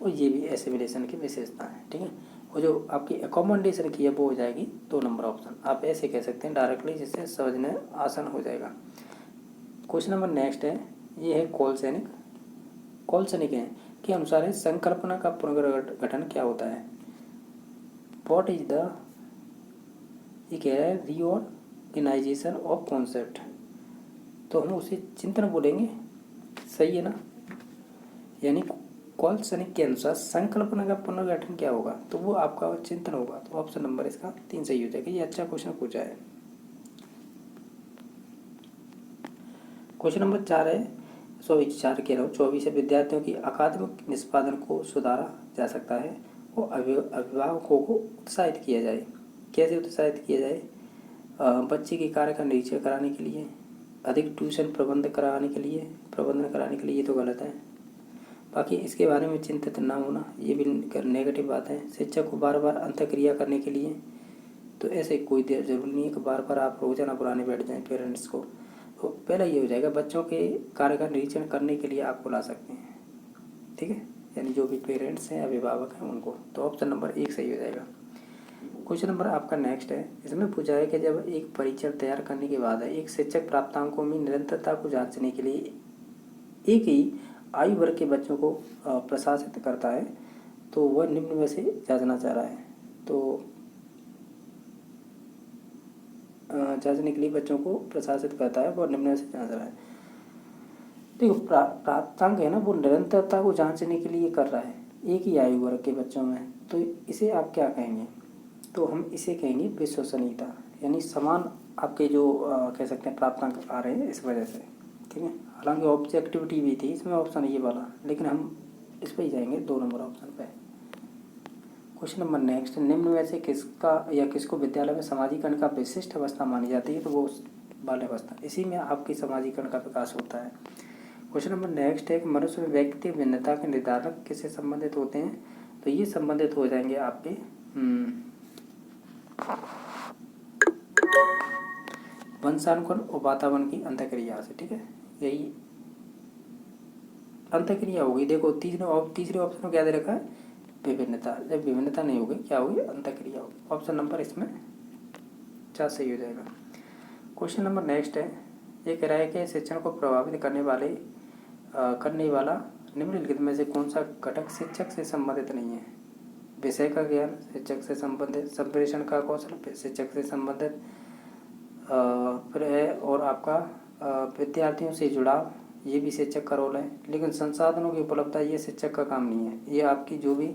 और ये भी एसिमिलेशन की विशेषता है, ठीक है। और जो आपकी एकोमोडेशन की है वो हो जाएगी 2 नंबर ऑप्शन, आप ऐसे कह सकते हैं डायरेक्टली, जिससे समझने आसान हो जाएगा। क्वेश्चन नंबर नेक्स्ट है, ये है कोलसनिक है के अनुसार है संकल्पना का पुनर्गठन क्या होता है। व्हाट इज द, ये कह रहा है रीऑर्गेनाइजेशन ऑफ कॉन्सेप्ट, तो हम उसे चिंतन बोलेंगे, सही है ना। यानी कोलसनिक के अनुसार संकल्पना का पुनर्गठन क्या होगा, तो वो आपका चिंतन होगा। तो ऑप्शन नंबर इसका 3 सही हो जाएगा, ये अच्छा क्वेश्चन पूछा है। क्वेश्चन नंबर 4 है, 4 कह रहा हूँ 24 है, विद्यार्थियों की अकादमिक निष्पादन को सुधारा जा सकता है और अभिभावकों को उत्साहित किया जाए। कैसे उत्साहित किया जाए, बच्चे के कार्य का निरीक्षण कराने के लिए, अधिक ट्यूशन प्रबंधन कराने के लिए, ये तो गलत है। बाकी इसके बारे में चिंतित ना होना, ये भी नेगेटिव बात है। शिक्षक को बार बार अंतःक्रिया करने के लिए, तो ऐसे कोई जरूरी नहीं है कि बार बार आप रोजाना बुलाने बैठ जाएं पेरेंट्स को। तो पहला ये हो जाएगा, बच्चों के कार्य का निरीक्षण करने के लिए आप बुला सकते हैं, ठीक है, यानी जो भी पेरेंट्स हैं अभिभावक हैं उनको। तो ऑप्शन नंबर 1 सही हो जाएगा। क्वेश्चन नंबर आपका नेक्स्ट है, इसमें पूछा है कि जब एक परीक्षण तैयार करने के बाद एक शिक्षक प्राप्तांकों में निरंतरता को जांचने के लिए एक ही आयु वर्ग के बच्चों को प्रशासित करता है, तो वह निम्न में से जांचना चाह रहा है। तो जांचने के लिए बच्चों को प्रशासित करता है, वह निम्न में से जांच रहा है। देखो प्राप्तांक है ना, वो निरंतरता को जांचने के लिए कर रहा है एक ही आयु वर्ग के बच्चों में, तो इसे आप क्या कहेंगे, तो हम इसे कहेंगे विश्वसनीयता, यानी समान आपके जो कह सकते हैं प्राप्तांक आ रहे हैं इस वजह से, ठीक है। हालांकि ऑब्जेक्टिविटी भी थी इसमें ऑप्शन ये वाला, लेकिन हम इस पर ही जाएंगे 2 नंबर ऑप्शन पे। क्वेश्चन नंबर नेक्स्ट, निम्न में से किसका या किसको विद्यालय में समाजीकरण का विशिष्ट अवस्था मानी जाती है, तो वो बाल्यावस्था, इसी में आपकी समाजीकरण का विकास होता है। क्वेश्चन नंबर नेक्स्ट है, मनुष्य में व्यक्ति भिन्नता के निर्धारक किससे संबंधित होते हैं, तो ये संबंधित हो जाएंगे आपके वंशानुक्रम और वातावरण की अंतःक्रिया से, ठीक है, यही अंतःक्रिया होगी। देखो तीसरे ऑप्शन में क्या दे रखा है, विभिन्नता, जब विभिन्नता नहीं होगी क्या होगी, अंतःक्रिया होगी। ऑप्शन नंबर इसमें 4 सही हो जाएगा। क्वेश्चन नंबर नेक्स्ट है, ये कह रहा है कि शिक्षण को प्रभावित करने वाला निम्नलिखित में से कौन सा घटक शिक्षक से संबंधित नहीं है। विषय का ज्ञान शिक्षक से संबंधित, संप्रेषण का कौशल शिक्षक से संबंधित, फिर है और आपका विद्यार्थियों से जुड़ाव, ये भी शिक्षक का रोल है। लेकिन संसाधनों की उपलब्धता ये शिक्षक का काम नहीं है, ये आपकी जो भी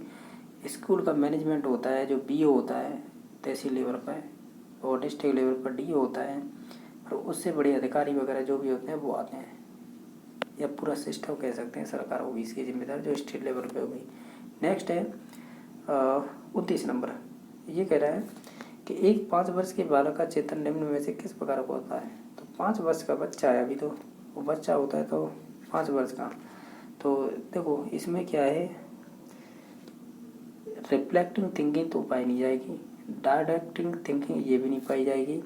स्कूल का मैनेजमेंट होता है, जो BO होता है तहसील लेवल पर और डिस्ट्रिक्ट लेवल पर DO होता है, और उससे बड़े अधिकारी वगैरह जो भी होते हैं वो आते हैं, या पूरा सिस्टम कह सकते हैं सरकार होगी इसकी जिम्मेदार, जो स्टेट लेवल पे होगी। नेक्स्ट है 29 नंबर, ये कह रहा है कि एक 5 वर्ष के बालक का चेतन निम्न में से किस प्रकार का होता है। तो 5 वर्ष का बच्चा है, अभी तो वो बच्चा होता है, तो 5 वर्ष का, तो देखो इसमें क्या है, रिफ्लेक्टिंग थिंकिंग तो पाई नहीं जाएगी, डायरेक्टिंग थिंकिंग ये भी नहीं पाई जाएगी।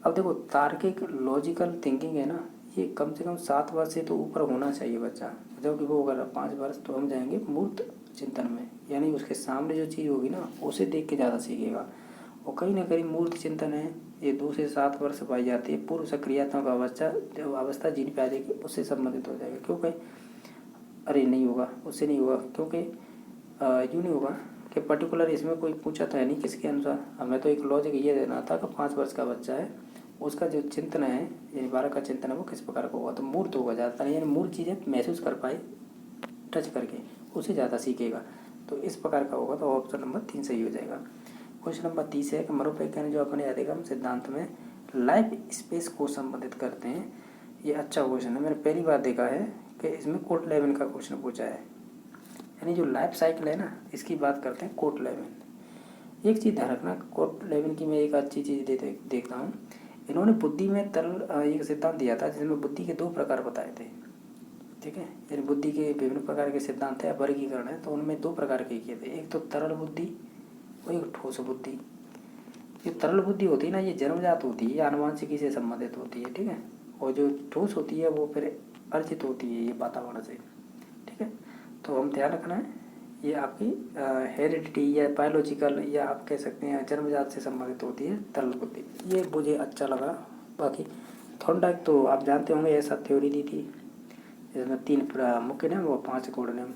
अब देखो तार्किक लॉजिकल थिंकिंग है ना, ये कम से कम 7 वर्ष से तो ऊपर होना चाहिए बच्चा, जबकि वो अगर 5 वर्ष, तो हम जाएंगे मूर्त चिंतन में, यानी उसके सामने जो चीज़ होगी ना उसे देख के ज़्यादा सीखेगा। और कहीं ना कहीं मूर्त चिंतन है ये 2 से 7 वर्ष पाई जाती है। पूर्व सक्रियात्मक अवस्था जो अवस्था जीन पे आ जाएगी उससे संबंधित हो जाएगा। क्योंकि अरे नहीं होगा, उससे नहीं होगा, क्योंकि यूँ नहीं होगा कि पर्टिकुलर इसमें कोई पूछा तो है नहीं किसके अनुसार। हमें तो एक लॉजिक ये देना था कि 5 वर्ष का बच्चा है, उसका जो चिंतन है यानी 12 का चिंतन है वो किस प्रकार का होगा, तो मूर्त होगा ज़्यादातर, यानी मूर्त चीज़ें महसूस कर पाए टच करके, उसे ज़्यादा सीखेगा। तो इस प्रकार का होगा, तो ऑप्शन नंबर 3 सही हो जाएगा। क्वेश्चन नंबर 30 है कि मनोवैज्ञानिक जो अपने अधिगम सिद्धांत में लाइफ स्पेस को संबंधित करते हैं। ये अच्छा क्वेश्चन है, मैंने पहली बार देखा है कि इसमें कोट लेवन का क्वेश्चन पूछा है, यानी जो लाइफ साइकिल है ना इसकी बात करते हैं कोट लेवन। एक चीज़ ध्यान रखना, कोट लेवन की मैं एक अच्छी चीज़ देखता हूँ, इन्होंने बुद्धि में तरल एक सिद्धांत दिया था जिसमें बुद्धि के 2 प्रकार बताए थे। ठीक है, यानी बुद्धि के विभिन्न प्रकार के सिद्धांत है, वर्गीकरण है, तो उनमें 2 प्रकार के किए थे, एक तो तरल बुद्धि और एक ठोस बुद्धि। ये तरल बुद्धि होती है ना ये जन्मजात होती है, ये आनुवांशिकी से संबंधित होती है। ठीक है, और जो ठोस होती है वो फिर अर्जित होती है ये वातावरण से। ठीक है, तो हम ध्यान रखना है ये आपकी हेरिडिटी या बायोलॉजिकल या आप कह सकते हैं जन्मजात से संबंधित होती है तरल बुद्धि। ये मुझे अच्छा लगा। बाकी थॉर्नडाइक तो आप जानते होंगे ऐसा थ्योरी दी थी जिसमें 3 मुख्य नियम और 5 गौण नियम।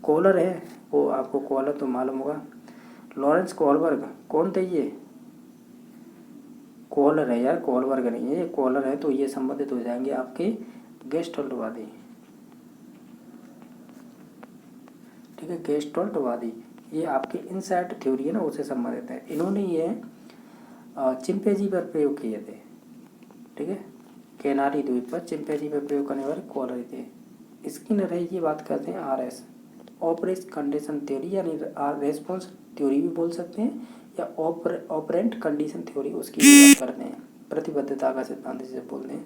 कॉलर है वो आपको कॉलर तो मालूम होगा, लॉरेंस कोलबर्ग कौन थे ये, कॉलर है यार, कोलबर्ग नहीं है, ये कॉलर है, तो ये संबंधित हो जाएंगे आपके गेस्टल्टवादी। ठीक है, गेस्टल्टवादी ये आपके इनसाइट थ्योरी है ना उससे संबंधित है। इन्होंने ये चिंपैंजी पर प्रयोग किए थे। ठीक है, कैनारी द्वीप पर चिंपैंजी पर प्रयोग करने वाले कॉलर थे। स्किनर है ये बात करते हैं आरएस ऑपरेस्ट कंडीशन थ्योरी, यानी रेस्पॉन्स थ्योरी भी बोल सकते हैं या ऑपरेंट कंडीशन थ्योरी उसकी भी बात करते हैं, प्रतिबद्धता का सिद्धांत जिसे बोलते हैं।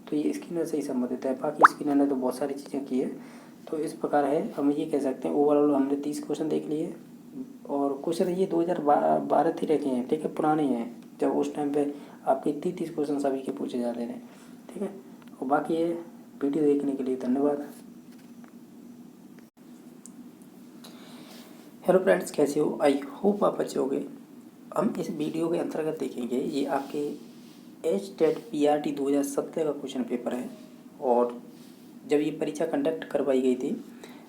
तो ये स्किनर से ही संबंधित है। बाकी स्किनर ने तो बहुत सारी चीज़ें की है। तो इस प्रकार है, हम ये कह सकते हैं ओवरऑल हमने 30 क्वेश्चन देख लिए और क्वेश्चन ये 2012 ही रखे हैं। ठीक है, पुराने हैं, जब उस टाइम पे आपके 30 क्वेश्चन सभी के पूछे जाते थे। ठीक है, और बाकी ये वीडियो देखने के लिए धन्यवाद। हेलो फ्रेंड्स, कैसे हो? आई होप आप अच्छे होंगे। हम इस वीडियो के अंतर्गत देखेंगे ये आपके HTET PRT 2017 का क्वेश्चन पेपर है। और जब ये परीक्षा कंडक्ट करवाई गई थी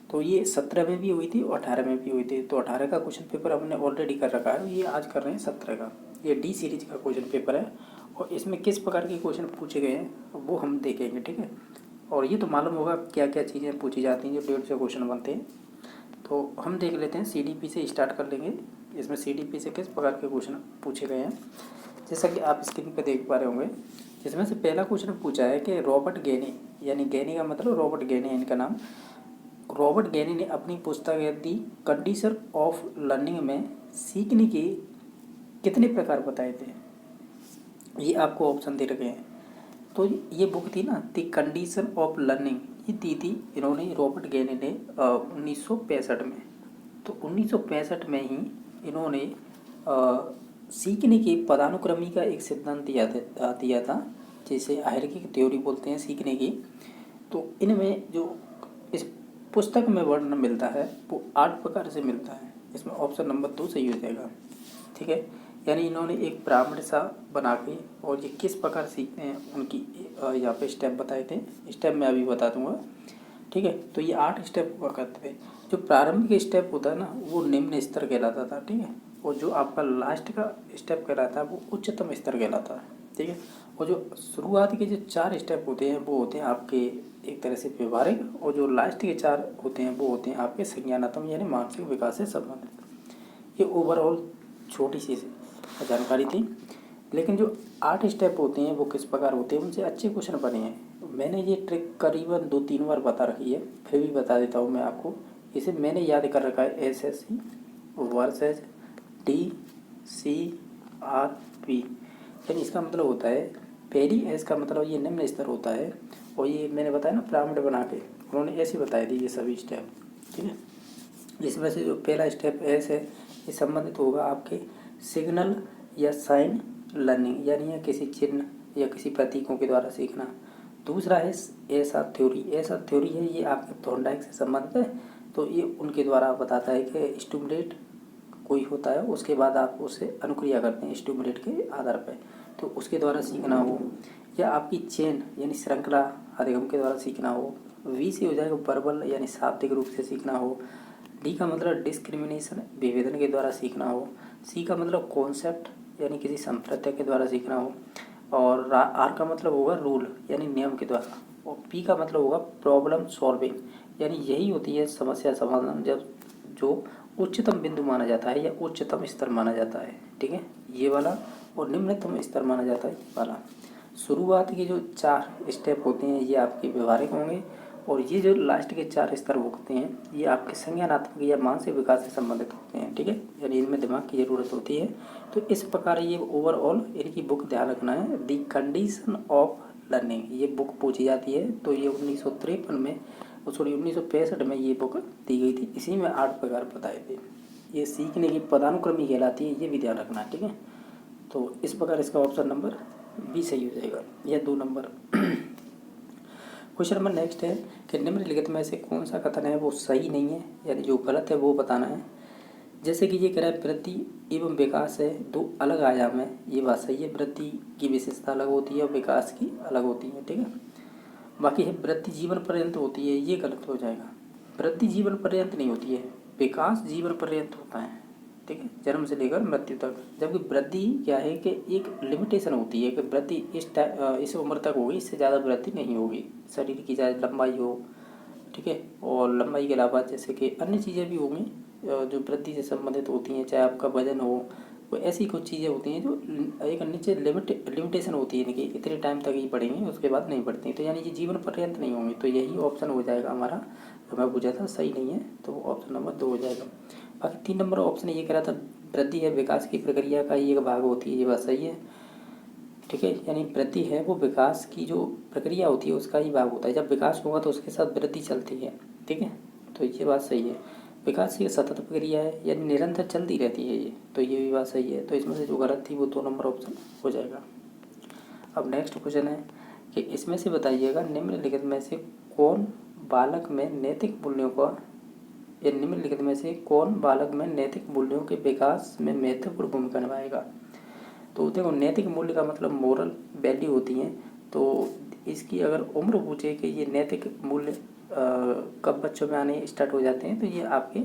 तो ये 17 में भी हुई थी और 18 में भी हुई थी। तो 18 का क्वेश्चन पेपर हमने ऑलरेडी कर रखा है, ये आज कर रहे हैं 17 का। ये D सीरीज का क्वेश्चन पेपर है और इसमें किस प्रकार के क्वेश्चन पूछे गए हैं वो हम देखेंगे। ठीक है, और ये तो मालूम होगा क्या क्या चीज़ें पूछी जाती हैं जो 150 क्वेश्चन बनते हैं। तो हम देख लेते हैं, CDP से स्टार्ट कर लेंगे। इसमें CDP से किस प्रकार के क्वेश्चन पूछे गए हैं, जैसा कि आप स्क्रीन पर देख पा रहे होंगे। जिसमें से पहला क्वेश्चन पूछा है कि रॉबर्ट गेनी, यानी गेनी का मतलब रॉबर्ट गेनी है इनका नाम। रॉबर्ट गेनी ने अपनी पुस्तक दी कंडीशन ऑफ लर्निंग में सीखने के कितने प्रकार बताए थे। ये आपको ऑप्शन दे रखे हैं। तो ये बुक थी ना द कंडीशन ऑफ लर्निंग, ये दी थी इन्होंने रॉबर्ट गेनी ने 1965 में। तो 1965 में ही इन्होंने सीखने के पदानुक्रमी का एक सिद्धांत दिया था जिसे हायरार्की थ्योरी बोलते हैं सीखने की। तो इनमें जो इस पुस्तक में वर्णन मिलता है वो 8 प्रकार से मिलता है। इसमें ऑप्शन नंबर 2 सही हो जाएगा। ठीक है, यानी इन्होंने एक पिरामिड सा बना के और ये किस प्रकार सीखते हैं उनकी यहाँ पे स्टेप बताए थे। स्टेप मैं अभी बता दूंगा। ठीक है, तो ये 8 स्टेप हुआ करते थे। जो प्रारंभिक स्टेप होता है ना वो निम्न स्तर कहलाता था। ठीक है, और जो आपका लास्ट का स्टेप कहलाता है वो उच्चतम स्तर कहलाता है। ठीक है, और जो शुरुआत के जो 4 स्टेप होते हैं वो होते हैं आपके एक तरह से व्यवहारिक, और जो लास्ट के 4 होते हैं वो होते हैं आपके संज्ञानात्मक यानी मानसिक विकास से संबंधित। ये ओवरऑल छोटी सी जानकारी थी। लेकिन जो 8 स्टेप होते हैं वो किस प्रकार होते हैं उनसे अच्छे क्वेश्चन बने हैं। मैंने ये ट्रिक करीबन 2-3 बार बता रखी है, फिर भी बता देता हूँ मैं आपको। इसे मैंने याद कर रखा है SSC वर्सेज DCRP। यानी इसका मतलब होता है पहली एस का मतलब ये निम्न स्तर होता है, और ये मैंने बताया ना पिरामिड बना के उन्होंने ऐसे बताए थे ये सभी स्टेप। ठीक है, इसमें से जो पहला स्टेप एस है ये संबंधित होगा आपके सिग्नल या साइन लर्निंग, यानी या किसी चिन्ह या किसी प्रतीकों के द्वारा सीखना। दूसरा है ऐसा थ्योरी। ऐसा थ्योरी है ये आपके थॉर्नडाइक से संबंधित है तो ये उनके द्वारा बताता है कि स्टिमुलेट कोई होता है, उसके बाद आप उससे अनुक्रिया करते हैं स्टिमुलेट के आधार पर, तो उसके द्वारा सीखना हो, या आपकी चेन यानी श्रृंखला अधिगम के द्वारा सीखना हो। वी से हो जाएगा वर्बल यानी शाब्दिक रूप से सीखना हो। डी का मतलब डिस्क्रिमिनेशन विभेदन के द्वारा सीखना हो। सी का मतलब कॉन्सेप्ट यानी किसी संप्रदाय के द्वारा सीखना हो। और आर का मतलब होगा रूल यानी नियम के द्वारा। और पी का मतलब होगा प्रॉब्लम सॉल्विंग, यानी यही होती है समस्या समाधान, जब जो उच्चतम बिंदु माना जाता है या उच्चतम स्तर माना जाता है। ठीक है, ये वाला। और निम्नतम स्तर माना जाता है ये वाला। शुरुआत के जो 4 स्टेप होते हैं ये आपके व्यवहारिक होंगे, और ये जो लास्ट के 4 स्तर होते हैं ये आपके संज्ञानात्मक या मानसिक विकास से संबंधित होते हैं। ठीक है, यानी इनमें दिमाग की ज़रूरत होती है। तो इस प्रकार ये ओवरऑल इनकी बुक ध्यान रखना है। दी कंडीशन ऑफ लर्निंग ये बुक पूछी जाती है। तो ये 1963 में, सॉरी 1965 में ये बुक दी गई थी। इसी में 8 प्रकार बताए थे। ये सीखने की पदानुक्रमी कहलाती है, ये भी ध्यान रखना है। ठीक है, तो इस प्रकार इसका ऑप्शन नंबर बी सही हो जाएगा, या 2 नंबर। क्वेश्चन नंबर नेक्स्ट है कि निम्नलिखित में से कौन सा कथन है वो सही नहीं है, यानी जो गलत है वो बताना है। जैसे कि ये कह रहा है वृद्धि एवं विकास है 2 अलग आयाम है, ये बात सही है। वृद्धि की विशेषता अलग होती है और विकास की अलग होती है। ठीक है, बाकी है वृद्धि जीवन पर्यंत होती है, ये गलत हो जाएगा। वृद्धि जीवन पर्यंत नहीं होती है, विकास जीवन पर्यंत होता है। ठीक है, जन्म से लेकर मृत्यु तक। जबकि वृद्धि क्या है कि एक लिमिटेशन होती है कि वृद्धि इस उम्र तक होगी, इससे ज़्यादा वृद्धि नहीं होगी। शरीर की चाहे लंबाई हो, ठीक है, और लंबाई के अलावा जैसे कि अन्य चीज़ें भी होंगी जो वृद्धि से संबंधित होती हैं, चाहे आपका वजन हो, वो ऐसी कुछ चीज़ें होती हैं जो एक नीचे लिमिटेशन होती है, कि इतने टाइम तक ही बढ़ेंगी, उसके बाद नहीं बढ़ती। तो यानी ये जीवन पर्यंत नहीं होंगी। तो यही ऑप्शन हो जाएगा हमारा, जो मैं पूछा था सही नहीं है, तो ऑप्शन नंबर 2 हो जाएगा। बाकी 3 नंबर ऑप्शन ये कह रहा था वृद्धि है विकास की प्रक्रिया का ही एक भाग होती है, ये बात सही है। ठीक है, यानी वृद्धि है वो विकास की जो प्रक्रिया होती है उसका ही भाग होता है। जब विकास होगा तो उसके साथ वृद्धि चलती है। ठीक है, तो ये बात सही है। विकास की सतत प्रक्रिया है, यानी निरंतर चलती रहती है ये, तो ये भी बात सही है। तो इसमें से जो गलत थी वो 2 नंबर ऑप्शन हो जाएगा। अब नेक्स्ट क्वेश्चन है कि इसमें से बताइएगा निम्नलिखित में से कौन बालक में नैतिक मूल्यों का, या निम्नलिखित में से कौन बालक में नैतिक मूल्यों के विकास में महत्वपूर्ण भूमिका निभाएगा। तो देखो नैतिक मूल्य का मतलब मोरल वैल्यू होती हैं। तो इसकी अगर उम्र पूछे कि ये नैतिक मूल्य कब बच्चों में आने स्टार्ट हो जाते हैं, तो ये आपके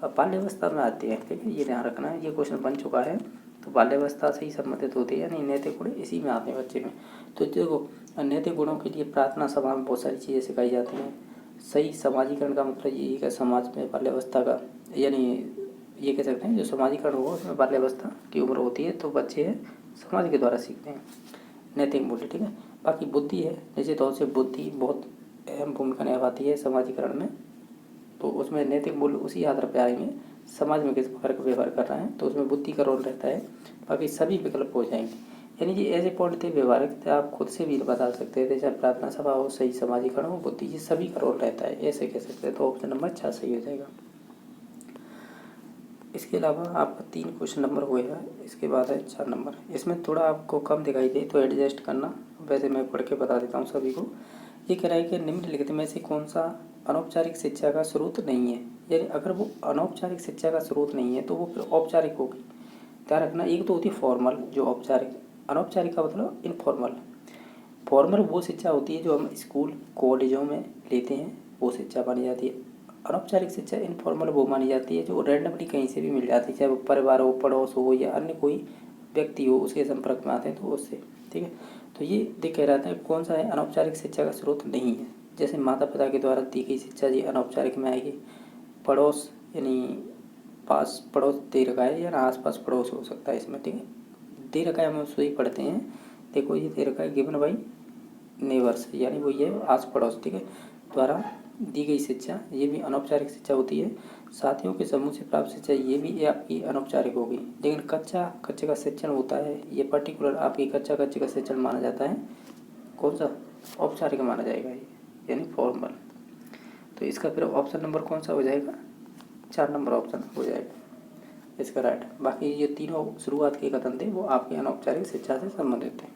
बाल्यावस्था में आते हैं। ठीक है, ये ध्यान रखना है, ये क्वेश्चन बन चुका है। तो बाल्यावस्था से ही संबंधित होती है, यानी नैतिक गुण इसी में आते हैं बच्चे में। तो देखो नैतिक गुणों के लिए प्रार्थना सभा में बहुत सारी चीज़ें सिखाई जाती हैं। सही समाजीकरण का मतलब यही है समाज में बाल्यावस्था का, यानी ये कह सकते हैं जो समाजीकरण होगा उसमें बाल्यावस्था की उम्र होती है, तो बच्चे समाज के द्वारा सीखते हैं नैतिक मूल्य। ठीक है, बाकी बुद्धि है, निश्चित तौर से बुद्धि बहुत अहम भूमिका निभाती है समाजीकरण में। तो उसमें नैतिक मूल्य उसी आधार पर आएंगे, समाज में किस प्रकार का व्यवहार कर रहा है, तो उसमें बुद्धि का रोल रहता है। बाकी सभी विकल्प हो जाएंगे, यानी ये ऐसे पॉइंट थे व्यवहारिक थे, आप खुद से भी बता सकते थे, चाहे प्रार्थना सभा हो, सही समाजीकरण हो, बुद्धि, ये सभी का रोल रहता है, ऐसे कह सकते हैं। तो ऑप्शन नंबर 6 सही हो जाएगा। इसके अलावा आपका 3 क्वेश्चन नंबर हुए हैं, इसके बाद है 4 नंबर। इसमें थोड़ा आपको कम दिखाई दे तो एडजस्ट करना, वैसे मैं पढ़ के बता देता हूँ सभी को। ये कह रहा है कि निम्नलिखित में से कौन सा अनौपचारिक शिक्षा का स्रोत नहीं है, यानी अगर वो अनौपचारिक शिक्षा का स्रोत नहीं है तो वो फिर औपचारिक होगी। ध्यान रखना, एक तो होती है फॉर्मल जो औपचारिक, अनौपचारिक का मतलब इनफॉर्मल। फॉर्मल वो शिक्षा होती है जो हम स्कूल कॉलेजों में लेते हैं, वो शिक्षा मानी जाती है। अनौपचारिक शिक्षा इनफॉर्मल वो मानी जाती है जो रैंडमली कहीं से भी मिल जाती है, चाहे वो परिवार हो, पड़ोस हो, या अन्य कोई व्यक्ति हो उसके संपर्क में आते हैं तो उससे। ठीक है, तो ये देख कह रहा था कौन सा है अनौपचारिक शिक्षा का स्रोत नहीं है। जैसे माता पिता के द्वारा दी गई शिक्षा जी अनौपचारिक में आएगी। पड़ोस यानी पास पड़ोस दे रखा है, या आस पास पड़ोस हो सकता है इसमें। ठीक है, दे रखा है हम उसको ही पढ़ते हैं। देखो ये दे रखा है गिवन बाई नेबर्स, यानी वो ये आस पड़ोस, ठीक है, द्वारा दी गई शिक्षा, ये भी अनौपचारिक शिक्षा होती है। साथियों के समूह से प्राप्त शिक्षा, ये भी आपकी अनौपचारिक होगी। लेकिन कच्चे का शिक्षण होता है, ये पर्टिकुलर आपकी कच्चे का शिक्षण माना जाता है, कौन सा औपचारिक माना जाएगा ये, यानी फॉर्मल। तो इसका फिर ऑप्शन नंबर कौन सा हो जाएगा, 4 नंबर ऑप्शन हो जाएगा इसका राइट। बाकी ये तीनों शुरुआत के कथन थे वो आपके अनौपचारिक शिक्षा से संबंधित थे।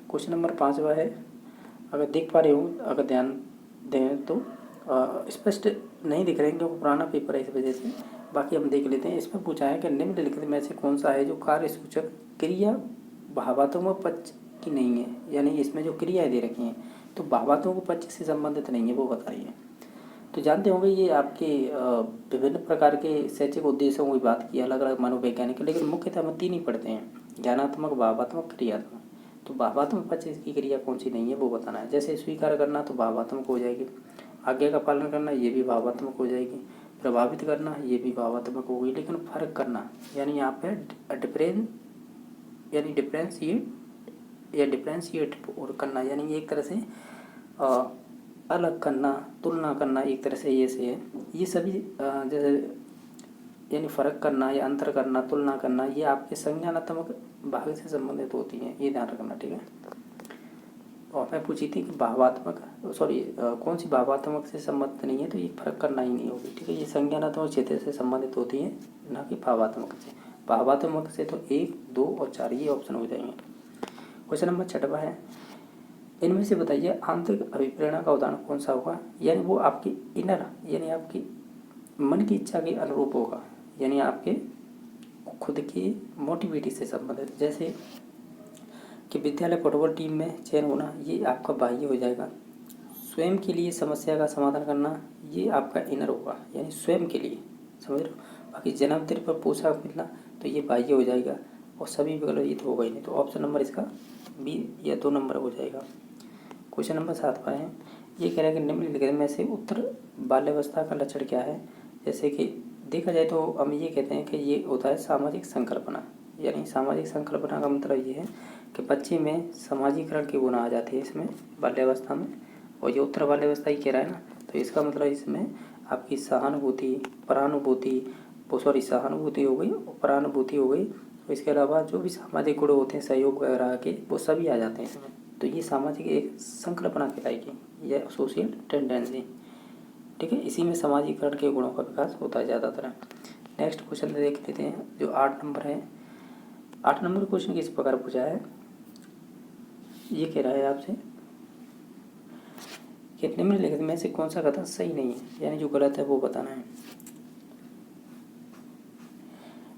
क्वेश्चन नंबर 5वां है, अगर देख पा रहे हो, अगर ध्यान दें तो स्पष्ट नहीं दिख रहे हैं क्योंकि पुराना पेपर है इस वजह से। बाकी हम देख लेते हैं। इसमें पूछा है कि निम्नलिखित में से कौन सा है जो कार्य सूचक क्रिया भावात्मक पक्ष की नहीं है, यानी इसमें जो क्रियाएं दे रखी हैं तो भावात्मक पक्ष से संबंधित नहीं है, वो बताइए। तो जानते होंगे ये आपके विभिन्न प्रकार के शैक्षिक उद्देश्यों की बात की, अलग अलग मनोवैज्ञानिक, लेकिन मुख्यतः हम तीन ही पढ़ते हैं, ज्ञानात्मक, भावात्मक, क्रियात्मक। तो भावात्मक पक्ष की क्रिया कौन सी नहीं है वो बताना है। जैसे स्वीकार करना तो भावात्मक हो जाएगी, आज्ञा का पालन करना ये भी भावात्मक हो जाएगी, प्रभावित करना ये भी भावात्मक होगी। लेकिन फर्क करना यानी यहाँ पे डिफ्रेंशिएट और करना, यानी एक तरह से अलग करना, तुलना करना, एक तरह से ये से है। ये सभी जैसे यानी फर्क करना या अंतर करना, तुलना करना, ये आपके संज्ञानात्मक भाग से संबंधित होती हैं, ये ध्यान रखना, ठीक है। और मैं पूछी थी कि कौन सी भावात्मक से संबंधित नहीं है, तो ये फर्क करना ही नहीं होगी, ठीक है। ये संज्ञानात्मक क्षेत्र से संबंधित होती है, न कि भावात्मक से। भावात्मक से तो 1, 2 और 4 ये ऑप्शन हो जाएंगे। क्वेश्चन नंबर 6 है, इनमें से बताइए आंतरिक अभिप्रेरणा का उदाहरण कौन सा होगा। यानी वो आपकी इनर यानी आपकी मन की इच्छा के अनुरूप होगा, यानी आपके खुद की मोटिविटी से संबंधित। जैसे कि विद्यालय फुटबॉल टीम में चयन होना, ये आपका बाह्य हो जाएगा। स्वयं के लिए समस्या का समाधान करना, ये आपका इनर होगा, यानी स्वयं के लिए, समझ रहे हो। बाकी जन्मदिन पर पोशाक मिलना तो ये बाह्य हो जाएगा, और सभी विकल्प ये तो होगा ही नहीं, तो ऑप्शन नंबर इसका बी या 2 नंबर हो जाएगा। क्वेश्चन नंबर 7 है, ये कह रहा है कि निम्नलिखित में से उत्तर बाल्यावस्था का लक्षण क्या है। जैसे कि देखा जाए तो हम ये कहते हैं कि ये होता है सामाजिक संकल्पना, यानी सामाजिक संकल्पना का मतलब ये है कि बच्चे में सामाजिकरण के गुण आ जाते हैं इसमें बाल्यावस्था में। और ये उत्तर बाल्यावस्था ही कह रहा है ना, तो इसका मतलब इसमें आपकी सहानुभूति, सहानुभूति हो गई, परानुभूति हो गई, तो इसके अलावा जो भी सामाजिक गुण होते हैं, सहयोग वगैरह के, वो सभी आ जाते हैं इसमें। तो ये सामाजिक एक संकल्पना कहलाएगी, यह सोशल टेंडेंसी, ठीक है। इसी में सामाजिकरण के गुणों का विकास होता है ज़्यादातर। नेक्स्ट क्वेश्चन देख लेते हैं, जो 8 नंबर है। 8 नंबर क्वेश्चन किस प्रकार पूछा है, ये कह रहा है आपसे कि निम्नलिखित में से कौन सा कथन सही नहीं है, यानी जो गलत है वो बताना है।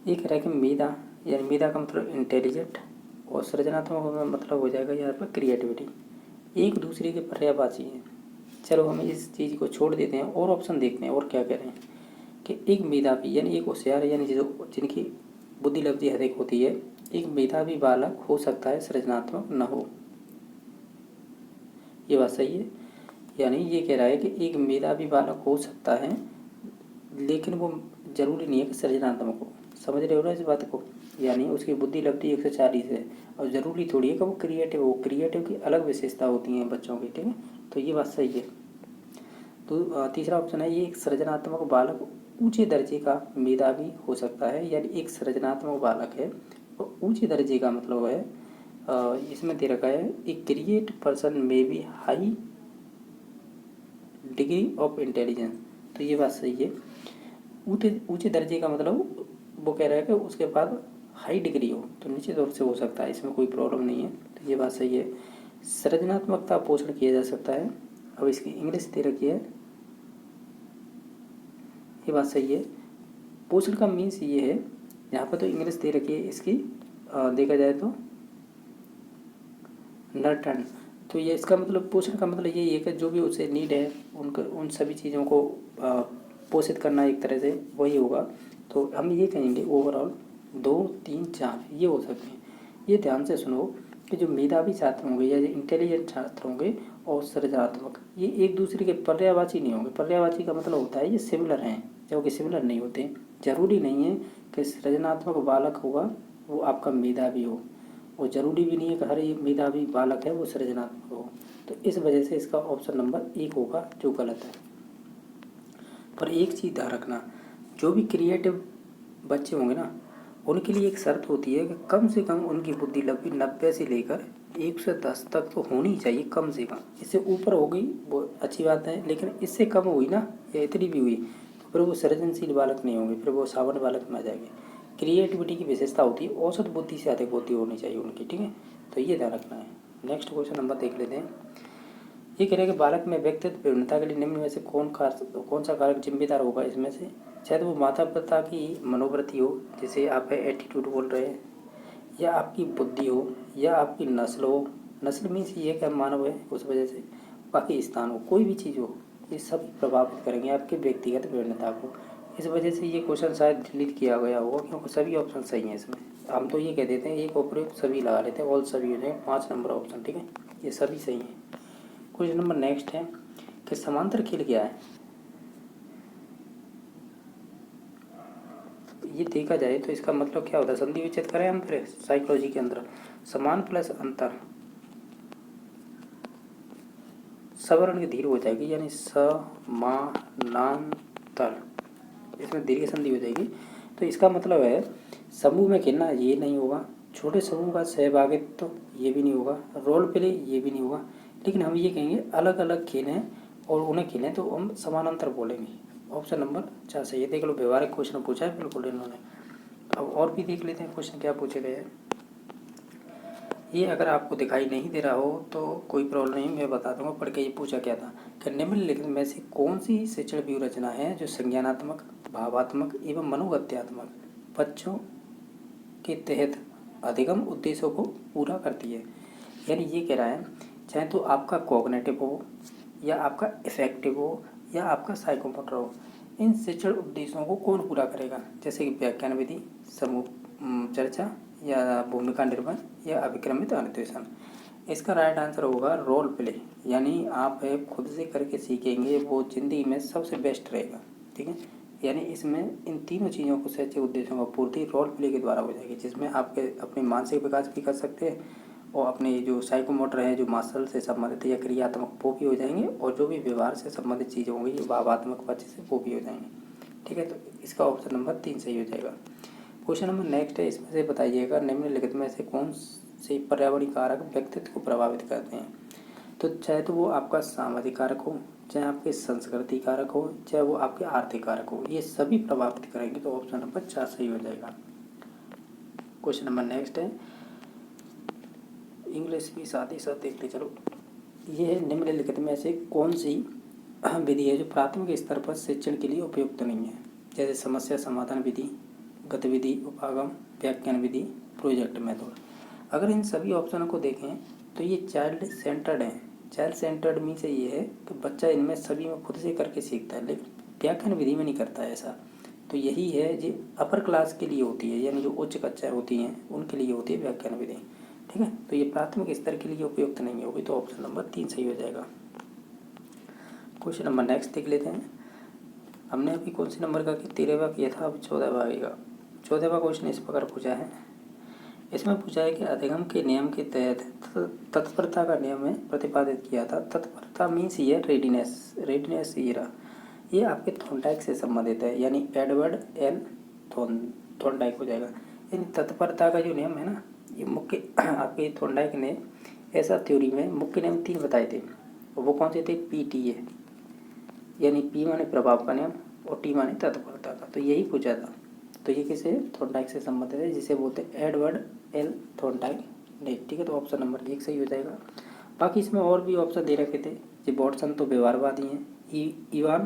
ये कह रहा है कि मेधा, यानी मेधा का मतलब इंटेलिजेंट, और सृजनात्मक का मतलब हो जाएगा यहाँ पर क्रिएटिविटी, एक दूसरे के पर्यायवाची हैं। चलो हम इस चीज़ को छोड़ देते हैं और ऑप्शन देखते हैं और क्या कह रहे हैं कि एक मेधावी यानी एक होशियार, यानी जिनकी बुद्धि लब्धि अधिक होती है, एक मेधावी बालक हो सकता है, सृजनात्मक न हो। ये बात सही है, यानी ये कह रहा है कि एक मेधावी बालक हो सकता है, लेकिन वो जरूरी नहीं है कि सृजनात्मक हो। समझ रहे हो ना इस बात को, यानी उसकी बुद्धि लब्धि 140 है, और ज़रूरी थोड़ी है कि वो क्रिएटिव हो। क्रिएटिव की अलग विशेषता होती हैं बच्चों की, ठीक है। तो ये बात सही है। तो तीसरा ऑप्शन है, ये एक सृजनात्मक बालक ऊंचे दर्जे का मेधावी हो सकता है, यानी एक सृजनात्मक बालक है और ऊंचे दर्जे का मतलब है, इसमें दे रखा है a create person may be high degree of intelligence. तो ये बात सही है, ऊंचे दर्जे का मतलब वो कह रहा है कि उसके बाद हाई डिग्री हो, तो नीचे तौर से हो सकता है, इसमें कोई प्रॉब्लम नहीं है, तो ये बात सही है। सृजनात्मकता पोषण किया जा सकता है, अब इसकी इंग्लिश दे रखी है, ये बात सही है। पोषण का मीन्स ये है, यहाँ पर तो इंग्लिश दे रखी है इसकी, देखा जाए तो नर्टन, तो ये इसका मतलब पोषण का मतलब यही है कि जो भी उसे नीड है उन सभी चीज़ों को पोषित करना, एक तरह से वही होगा। तो हम ये कहेंगे ओवरऑल 2, 3, 4 ये हो सकते हैं। ये ध्यान से सुनो कि जो मेधावी छात्र होंगे या जो इंटेलिजेंट छात्र होंगे और सृजनात्मक, ये एक दूसरे के पर्यायवाची नहीं होंगे। पर्यायवाची का मतलब होता है ये सिमिलर हैं, जबकि सिमिलर नहीं होते। जरूरी नहीं है कि सृजनात्मक बालक होगा वो आपका मेधावी हो, और ज़रूरी भी नहीं है कि हर एक मेधावी बालक है वो सृजनात्मक हो। तो इस वजह से इसका ऑप्शन नंबर 1 होगा, जो गलत है। पर एक चीज़ ध्यान रखना, जो भी क्रिएटिव बच्चे होंगे ना, उनके लिए एक शर्त होती है कि कम से कम उनकी बुद्धि लब्धि 90 से लेकर 110 तक तो होनी चाहिए, कम से कम। इससे ऊपर हो गई वो अच्छी बात है, लेकिन इससे कम हुई ना या इतनी भी हुई तो फिर वो सृजनशील बालक नहीं होंगे, फिर वो सामान्य बालक में आ जाएंगे। क्रिएटिविटी की विशेषता होती है औसत बुद्धि से अधिक बुद्धि होनी चाहिए उनकी, ठीक है। तो ये ध्यान रखना है। नेक्स्ट क्वेश्चन नंबर देख लेते हैं, ये कह रहे हैं कि बालक में व्यक्तित्व विभिन्नता के लिए निम्न में से कौन सा कारक जिम्मेदार होगा इसमें से। चाहे तो वो माता पिता की मनोवृत्ति हो, जैसे आप एटीट्यूड बोल रहे हैं, या आपकी बुद्धि हो, या आपकी नस्ल हो। नस्ल मीन्स ये क्या मानव है उस वजह से, बाकी स्थान हो, कोई भी चीज़ हो, ये सभी प्रभावित करेंगे आपके व्यक्तिगत विभिन्नता को। इस वजह से ये क्वेश्चन शायद डिलीट किया गया होगा, क्योंकि सभी ऑप्शन सही हैं इसमें। हम तो ये कह देते हैं एक उपयुक्त सभी लगा लेते हैं, ऑल सभी हो जाए 5 नंबर ऑप्शन, ठीक है, ये सभी सही हैं। क्वेश्चन नंबर नेक्स्ट है कि समांतर खेल क्या है। ये देखा जाए तो इसका मतलब क्या होता है, संधि विच्छेद करें हम फिर साइकोलॉजी के अंदर। समान प्लस अंतर सवर्ण की दीर्घ हो जाएगी, यानी समानांतर, इसमें दीर्घ संधि हो जाएगी। तो इसका मतलब है समूह में खेलना ये नहीं होगा, छोटे समूह का सहभागित्व तो ये भी नहीं होगा, रोल प्ले ये भी नहीं होगा, लेकिन हम ये कहेंगे अलग अलग खेलें और उन्हें खेलें तो हम समानांतर बोलेंगे। ऑप्शन नंबर 4 सही है। देख लो, व्यवहारिक क्वेश्चन पूछा है बिल्कुल इन्होंने। अब और भी देख लेते हैं क्वेश्चन क्या पूछे गए हैं। ये अगर आपको दिखाई नहीं दे रहा हो तो कोई प्रॉब्लम नहीं, मैं बता दूंगा पढ़ के। ये पूछा क्या था कि निम्नलिखित में से कौन सी शिक्षण व्यूह रचना है जो संज्ञानात्मक, भावात्मक एवं मनोगत्यात्मक बच्चों के तहत अधिगम उद्देश्यों को पूरा करती है। यानी ये कह रहा है चाहे तो आपका कॉग्निटिव हो, या आपका इफेक्टिव हो, या आपका साइकोमोटर हो, इन शिक्षण उद्देश्यों को कौन पूरा करेगा। जैसे कि व्याख्यान विधि, समूह चर्चा, या भूमिका निर्माण, या अभिक्रमित अनुदेशन। इसका राइट आंसर होगा रोल प्ले, यानी आप खुद से करके सीखेंगे वो ज़िंदगी में सबसे बेस्ट रहेगा, ठीक है। यानी इसमें इन तीनों चीज़ों को सच्चे उद्देश्यों का पूर्ति रोल प्ले के द्वारा हो जाएगी, जिसमें आपके अपने मानसिक विकास भी कर सकते हैं और अपने जो साइकोमोटर है, जो मार्शल से संबंधित या क्रियात्मक, वो भी हो जाएंगे, और जो भी व्यवहार से संबंधित चीज़ें होंगी जो भावात्मक पक्ष से, वो भी हो जाएंगे, ठीक है। तो इसका ऑप्शन नंबर 3 सही हो जाएगा। क्वेश्चन नंबर नेक्स्ट है, इसमें से बताइएगा निम्नलिखित में से कौन से पर्यावरणीय कारक व्यक्तित्व को प्रभावित करते हैं। तो चाहे तो वो आपका सामाजिक कारक हो, चाहे आपके संस्कृति कारक हो, चाहे वो आपके आर्थिक कारक हो, ये सभी प्रभावित करेंगे। तो ऑप्शन नंबर 4 सही हो जाएगा। क्वेश्चन नंबर नेक्स्ट है, इंग्लिश भी साथ ही साथ देखते चलो। ये है निम्नलिखित में से कौन सी विधि है जो प्राथमिक स्तर पर शिक्षण के लिए उपयुक्त नहीं है। जैसे समस्या समाधान विधि, गतिविधि उपागम, व्याख्यान विधि, प्रोजेक्ट मेथड। अगर इन सभी ऑप्शनों को देखें तो ये चाइल्ड सेंटर्ड हैं। चाइल्ड सेंटर्ड मीन्स ये है कि बच्चा इनमें सभी में खुद से करके सीखता है, लेकिन व्याख्यान विधि में नहीं करता है ऐसा। तो यही है जो अपर क्लास के लिए होती है, यानी जो उच्च कक्षा होती हैं उनके लिए होती है व्याख्यान विधि, ठीक है। तो ये प्राथमिक स्तर के लिए उपयुक्त नहीं होगी। तो ऑप्शन नंबर 3 सही हो जाएगा। क्वेश्चन नंबर नेक्स्ट देख लेते हैं। हमने अभी कौन से नंबर का 13वां किया था, अब 14वां आएगा। 14वां क्वेश्चन इस प्रकार पूछा है, इसमें पूछा है कि अधिगम के नियम के तहत तत्परता का नियम में प्रतिपादित किया था। तत्परता मीन्स ये रेडीनेस ये रहा, ये आपके थॉर्नडाइक से संबंधित है, यानी एडवर्ड एल थॉर्नडाइक हो जाएगा। यानी तत्परता का जो नियम है ना, ये मुख्य आपके थॉर्नडाइक ने ऐसा थ्योरी में मुख्य नियम 3 बताए थे, और वो कौन से थे, PTA, यानी P माने प्रभाव का नियम और T माने तत्परता का। तो यही पूछा था। तो ये किसे, थॉर्नडाइक से संबंधित है, जिसे बोलते हैं एडवर्ड एल थॉर्नडाइक ने, ठीक है। तो ऑप्शन नंबर 1 सही हो जाएगा। बाकी इसमें और भी ऑप्शन दे रखे थे। जी वॉटसन तो व्यवहारवादी हैं, इवान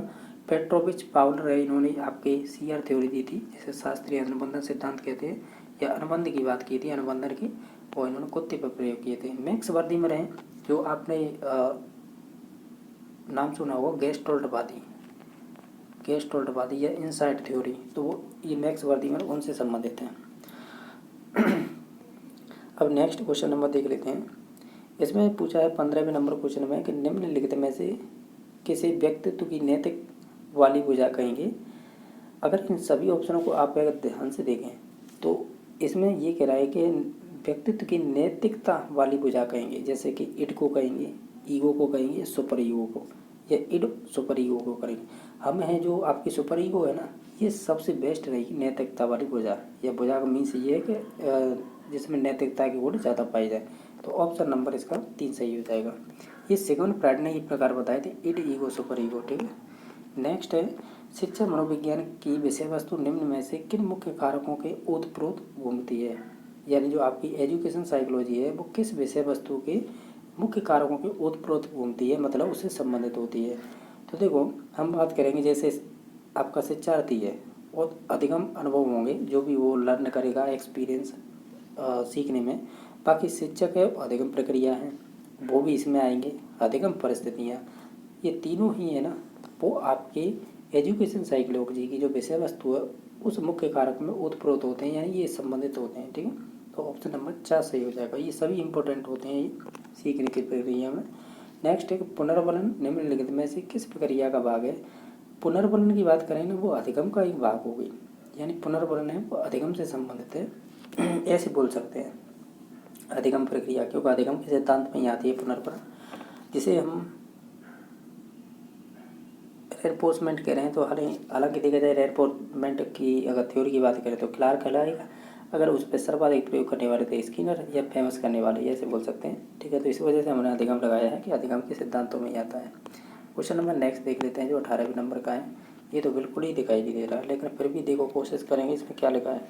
पेट्रोविच पावलर है, इन्होंने आपके CR थ्योरी दी थी, जिसे शास्त्रीय अनुबंधन सिद्धांत कहते हैं, या अनुबंध की बात की थी, अनुबंधन की, और इन्होंने कुत्ते पर प्रयोग किए थे। मैक्स वर्दीमर हैं, जो आपने नाम सुना होगा, गेस्टोल्टवादी या इनसाइट थ्योरी, तो वो ये मैक्स वर्दीमर उनसे संबंधित हैं। अब नेक्स्ट क्वेश्चन नंबर देख लेते हैं। इसमें पूछा है 15वें नंबर क्वेश्चन में कि निम्नलिखित में से किसी व्यक्तित्व की नैतिक वाली भुजा कहेंगे। अगर इन सभी ऑप्शनों को आप अगर ध्यान से देखें तो इसमें ये कह रहा है कि व्यक्तित्व की नैतिकता वाली भुजा कहेंगे, जैसे कि इड को कहेंगे, ईगो को कहेंगे, सुपर ईगो को, या इड सुपर ईगो को करेंगे। हम हैं जो आपकी सुपर ईगो है ना, ये सबसे बेस्ट रहेगी नैतिकता वाली भुजा। या भुजा का मीन्स ये है कि जिसमें नैतिकता की गुण ज़्यादा पाई जाए। तो ऑप्शन नंबर इसका 3 सही हो जाएगा। ये सिगमंड फ्रायड ने ये प्रकार बताए थे, इड ईगो सुपर ईगो, ठीक है। नेक्स्ट है, शिक्षा मनोविज्ञान की विषय वस्तु निम्न में से किन मुख्य कारकों के ओतप्रोत घूमती है। यानी जो आपकी एजुकेशन साइकोलॉजी है वो किस विषय वस्तु के मुख्य कारकों की ओतप्रोत घूमती है, मतलब उससे संबंधित होती है। तो देखो हम बात करेंगे, जैसे आपका शिक्षार्थी है और अधिगम अनुभव होंगे, जो भी वो लर्न करेगा एक्सपीरियंस सीखने में। बाकी शिक्षक है, अधिगम प्रक्रिया है, वो भी इसमें आएंगे। अधिगम परिस्थितियाँ, ये तीनों ही है ना, वो आपके एजुकेशन साइकोलॉजी की जो विषय वस्तु है उस मुख्य कारक में ओतप्रोत होते हैं, यानी ये संबंधित होते हैं। ठीक है, तो ऑप्शन नंबर 4 सही हो जाएगा। ये सभी इंपॉर्टेंट होते हैं ये सीखने की प्रक्रिया में। नेक्स्ट है पुनर्वलन निम्नलिखित में से किस प्रक्रिया का भाग है। पुनर्वलन की बात करें ना, वो अधिगम का एक भाग हो गई, यानी पुनर्वलन है वो अधिगम से संबंधित है। ऐसे बोल सकते हैं अधिगम प्रक्रिया, क्योंकि अधिगम के सिद्धांत में ही आती है पुनर्वलन, जिसे हम रेनफोर्समेंट कह रहे हैं। तो हालांकि देखा जाए रेनफोर्समेंट की अगर थ्योरी की बात करें तो क्लार्क कहलाएगा, अगर उस पर सर्वाधिक प्रयोग करने वाले थे स्किनर, या फेमस करने वाले, ऐसे बोल सकते हैं। ठीक है, तो इस वजह से हमने अधिगम लगाया है कि अधिगम के सिद्धांतों में ही आता है। क्वेश्चन नंबर नेक्स्ट देख लेते हैं, जो 18वें नंबर का है। ये तो बिल्कुल ही दिखाई नहीं दे रहा है, लेकिन फिर भी देखो कोशिश करेंगे इसमें क्या लिखा है।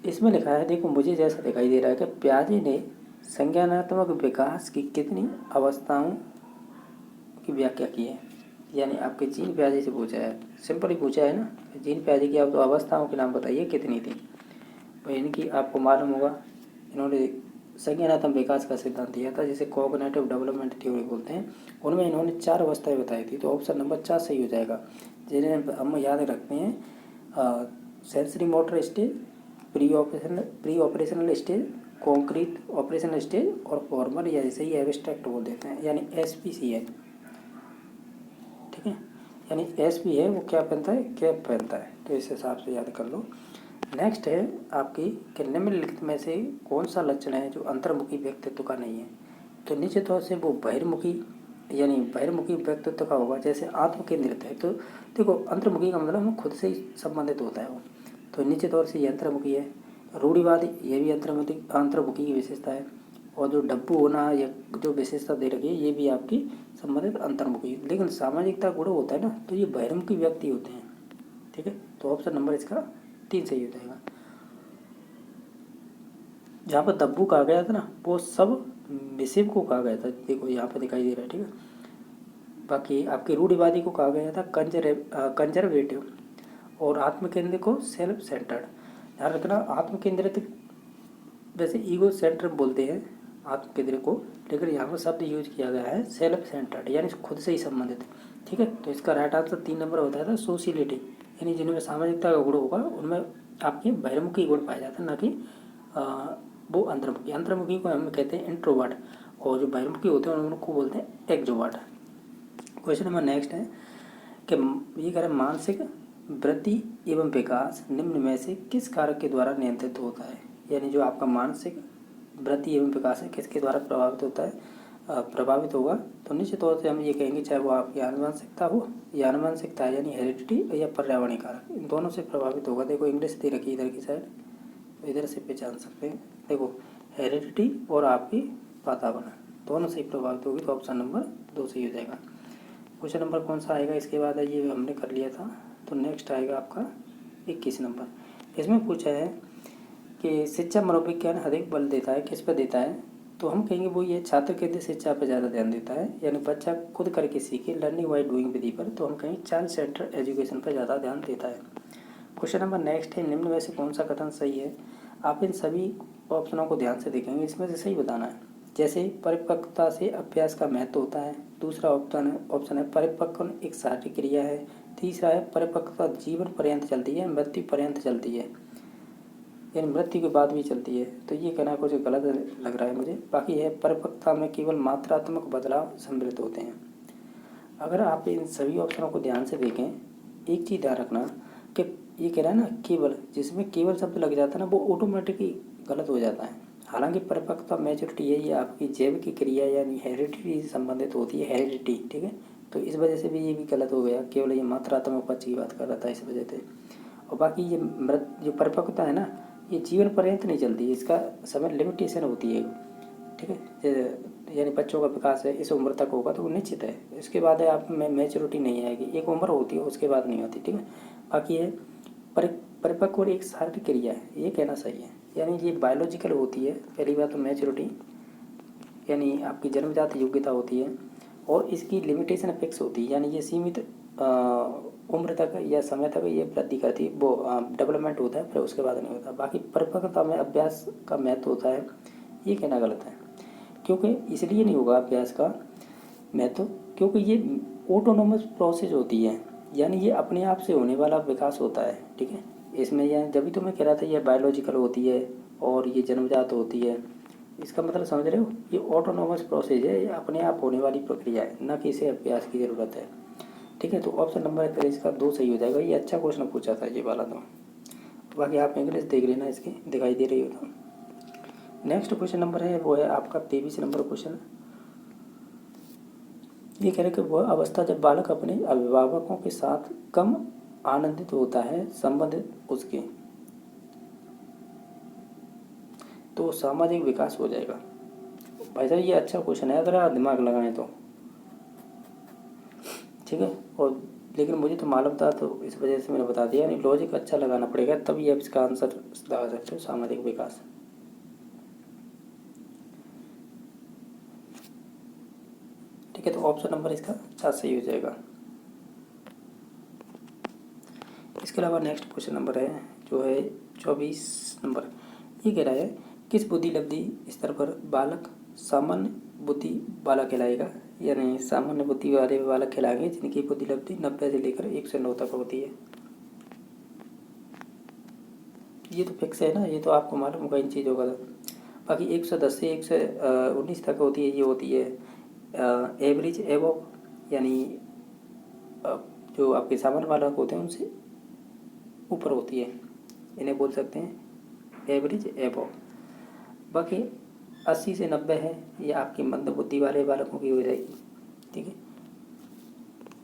इसमें लिखा है, देखो मुझे जैसा दिखाई दे रहा है कि पियाजे ने संज्ञानात्मक विकास की कितनी अवस्थाओं की व्याख्या की है। यानी आपके जीन पियाजे से पूछा है, सिंपल ही पूछा है ना, जीन पियाजे की आप तो अवस्थाओं के नाम बताइए कितनी थी। भाई इनकी आपको मालूम होगा, इन्होंने संज्ञानात्मक विकास का सिद्धांत दिया था, जिसे कॉग्निटिव डेवलपमेंट थ्योरी बोलते हैं। उनमें इन्होंने 4 अवस्थाएं बताई थी, तो ऑप्शन नंबर 4 सही हो जाएगा। जिन्हें हम याद रखते हैं sensory motor stage, pre operational stage, concrete operational stage और फॉर्मल या जैसे ही एब्स्ट्रैक्ट बोल देते हैं, यानी SPCN। ठीक है, यानी SP है वो क्या पहनता है, कैप पहनता है, तो इस हिसाब से याद कर लो। नेक्स्ट है आपकी कि निम्नलिखित में से कौन सा लक्षण है जो अंतर्मुखी व्यक्तित्व का नहीं है। तो निश्चित तौर से वो बहिर्मुखी, यानी बहिर्मुखी व्यक्तित्व का होगा। जैसे आत्मकेंद्रित है, तो देखो अंतर्मुखी का मतलब हम खुद से ही संबंधित होता है वो, तो निश्चित तौर से ये अंतर्मुखी है। रूढ़िवादी, ये भी अंतर्मुखी की विशेषता है। और जो डब्बू होना या जो विशेषता दे रखी है, ये भी आपकी संबंधित अंतर्मुखी। लेकिन सामाजिकता गुण होता है ना, तो ये बहिर्मुखी व्यक्ति होते हैं। ठीक है, तो ऑप्शन नंबर इसका 3 सही हो जाएगा। जहाँ पर दब्बू कहा गया था ना, वो सब मिसिव को कहा गया था, देखो यहाँ पर दिखाई दे रहा है। ठीक है, बाकी आपके रूढ़िवादी को कहा गया था कंजर्वेटिव, और आत्मकेंद्रित को सेल्फ सेंटर्ड। ध्यान रखना, आत्मकेंद्रित वैसे ईगो सेंटर बोलते हैं आत्मकेंद्रित को, लेकिन यहाँ पर शब्द यूज किया गया है सेल्फ सेंटर्ड, यानी खुद से ही संबंधित। ठीक है, तो इसका राइट आंसर 3 नंबर होता था सोशियलिटी, यानी जिनमें सामाजिकता का गुण होगा उनमें आपके बहिर्मुखी गुण पाए जाते हैं, ना कि वो अंतर्मुखी। अंतर्मुखी को हम कहते हैं इंट्रोवर्ट, और जो बहिर्मुखी होते हैं उनको बोलते हैं एक्सट्रोवर्ट। क्वेश्चन नंबर नेक्स्ट है कि ये कह रहे हैं मानसिक वृद्धि एवं विकास निम्न में से किस कारक के द्वारा नियंत्रित होता है। यानी जो आपका मानसिक वृद्धि एवं विकास है किसके द्वारा प्रभावित होता है, प्रभावित होगा। तो निश्चित तौर से हम ये कहेंगे, चाहे वो आपकी आनुवंशिकता हो या आनुवंशिकता यानी हेरिडिटी या पर्यावरणीय कारक, इन दोनों से प्रभावित होगा। देखो इंग्लिश दे रखी है इधर की साइड, तो इधर से पहचान सकते हैं। देखो हेरिडिटी और आपकी वातावरण दोनों से प्रभावित होगी, तो ऑप्शन नंबर 2 सही हो जाएगा। क्वेश्चन नंबर कौन सा आएगा इसके बाद है, ये हमने कर लिया था। तो नेक्स्ट आएगा आपका 21 नंबर। इसमें पूछा है कि शिक्षा मनोविज्ञान अधिक बल देता है, किस पर देता है। तो हम कहेंगे वो ये छात्र केंद्रित शिक्षा पर ज़्यादा ध्यान देता है, यानी बच्चा खुद करके सीखे, लर्निंग बाय डूइंग विधि पर। तो हम कहेंगे चाइल्ड सेंटर एजुकेशन पर ज़्यादा ध्यान देता है। क्वेश्चन नंबर नेक्स्ट है, निम्न में से कौन सा कथन सही है। आप इन सभी ऑप्शनों को ध्यान से देखेंगे, इसमें से सही बताना है। जैसे परिपक्वता से अभ्यास का महत्व होता है। दूसरा ऑप्शन है परिपक्व एक शारीरिक क्रिया है। तीसरा है परिपक्वता जीवन पर्यंत चलती है, मृत्यु पर्यंत चलती है, यानी मृत्यु के बाद भी चलती है। तो ये कहना कुछ गलत लग रहा है मुझे। बाकी है परिपक्वता में केवल मात्रात्मक बदलाव सम्मिलित होते हैं। अगर आप इन सभी ऑप्शनों को ध्यान से देखें, एक चीज़ ध्यान रखना कि ये कह रहा है ना केवल, जिसमें केवल शब्द लग जाता है ना, वो ऑटोमेटिकली गलत हो जाता है। हालांकि परिपक्वता मैच्योरिटी है, ये आपकी जैविक क्रिया यानी हेरिडिटी से संबंधित होती है, हेरिडिटी। ठीक है, तो इस वजह से भी ये भी गलत हो गया, केवल ये मात्रात्मक पक्ष की बात कर रहा था इस वजह से। और बाकी ये जो परिपक्वता है ना, ये जीवन पर्यंत नहीं चलती, इसका समय लिमिटेशन होती है। ठीक है, यानी बच्चों का विकास है इस उम्र तक होगा तो वो निश्चित है, इसके बाद है आप में मैच्योरिटी नहीं आएगी, एक उम्र होती है उसके बाद नहीं होती। ठीक है, बाकी है परिपक्व और एक शारीरिक क्रिया है, ये कहना सही है। यानी ये बायोलॉजिकल होती है। पहली बात तो मैच्योरिटी यानी आपकी जन्मजात योग्यता होती है, और इसकी लिमिटेशन फिक्स होती है, यानी ये सीमित उम्र तक या समय तक ये वृद्धि करती है, वो डेवलपमेंट होता है, फिर उसके बाद नहीं होता। बाकी परिपक्वता में अभ्यास का महत्व होता है, ये कहना गलत है, क्योंकि इसलिए नहीं होगा अभ्यास का महत्व क्योंकि ये ऑटोनोमस प्रोसेस होती है, यानी ये अपने आप से होने वाला विकास होता है। ठीक है, इसमें यह जब भी तो मैं कह रहा था ये बायोलॉजिकल होती है और ये जन्मजात होती है, इसका मतलब समझ रहे हो, ये ऑटोनोमस प्रोसेस है, ये अपने आप होने वाली प्रक्रिया है, न कि इसे अभ्यास की ज़रूरत है। ठीक है, तो ऑप्शन नंबर 13 इसका 2 सही हो जाएगा। ये अच्छा क्वेश्चन पूछा था ये वाला तो। बाकी आप इंग्लिश देख लेना, इसकी दिखाई दे रही हो तो। नेक्स्ट क्वेश्चन नंबर है वो है आपका 23 नंबर क्वेश्चन। ये कह रहे कि वह अवस्था जब बालक अपने अभिभावकों के साथ कम आनंदित होता है संबंधित उसके, तो सामाजिक विकास हो जाएगा। भाई साहब ये अच्छा क्वेश्चन है अगर आप दिमाग लगाएं तो। ठीक है, और लेकिन मुझे तो मालूम था तो इस वजह से मैंने बता दिया, यानी लॉजिक अच्छा लगाना पड़ेगा तभी आप इसका आंसर लगा सकते हो, सामाजिक विकास। ठीक है, तो ऑप्शन नंबर इसका 4 सही हो जाएगा। इसके अलावा नेक्स्ट क्वेश्चन नंबर है जो है 24 नंबर। ये कह रहा है किस बुद्धि लब्धि स्तर पर बालक सामान्य बुद्धि वाला कहलाएगा, यानी सामान्य बुद्धि वाले बालक कहलाएंगे जिनकी बुद्धि लब्धि 90 से लेकर 109 तक होती है। ये तो फिक्स है ना, ये तो आपको मालूम होगा इन चीज़ों का। बाकी 110 से 119 तक होती है, ये होती है एवरेज एवोव, यानी जो आपके सामान्य बालक होते हैं उनसे ऊपर होती है, इन्हें बोल सकते हैं एवरेज एवोव। बाकी 80 से 90 है, ये आपकी मंद बुद्धि वाले बालकों की हो जाएगी। ठीक है,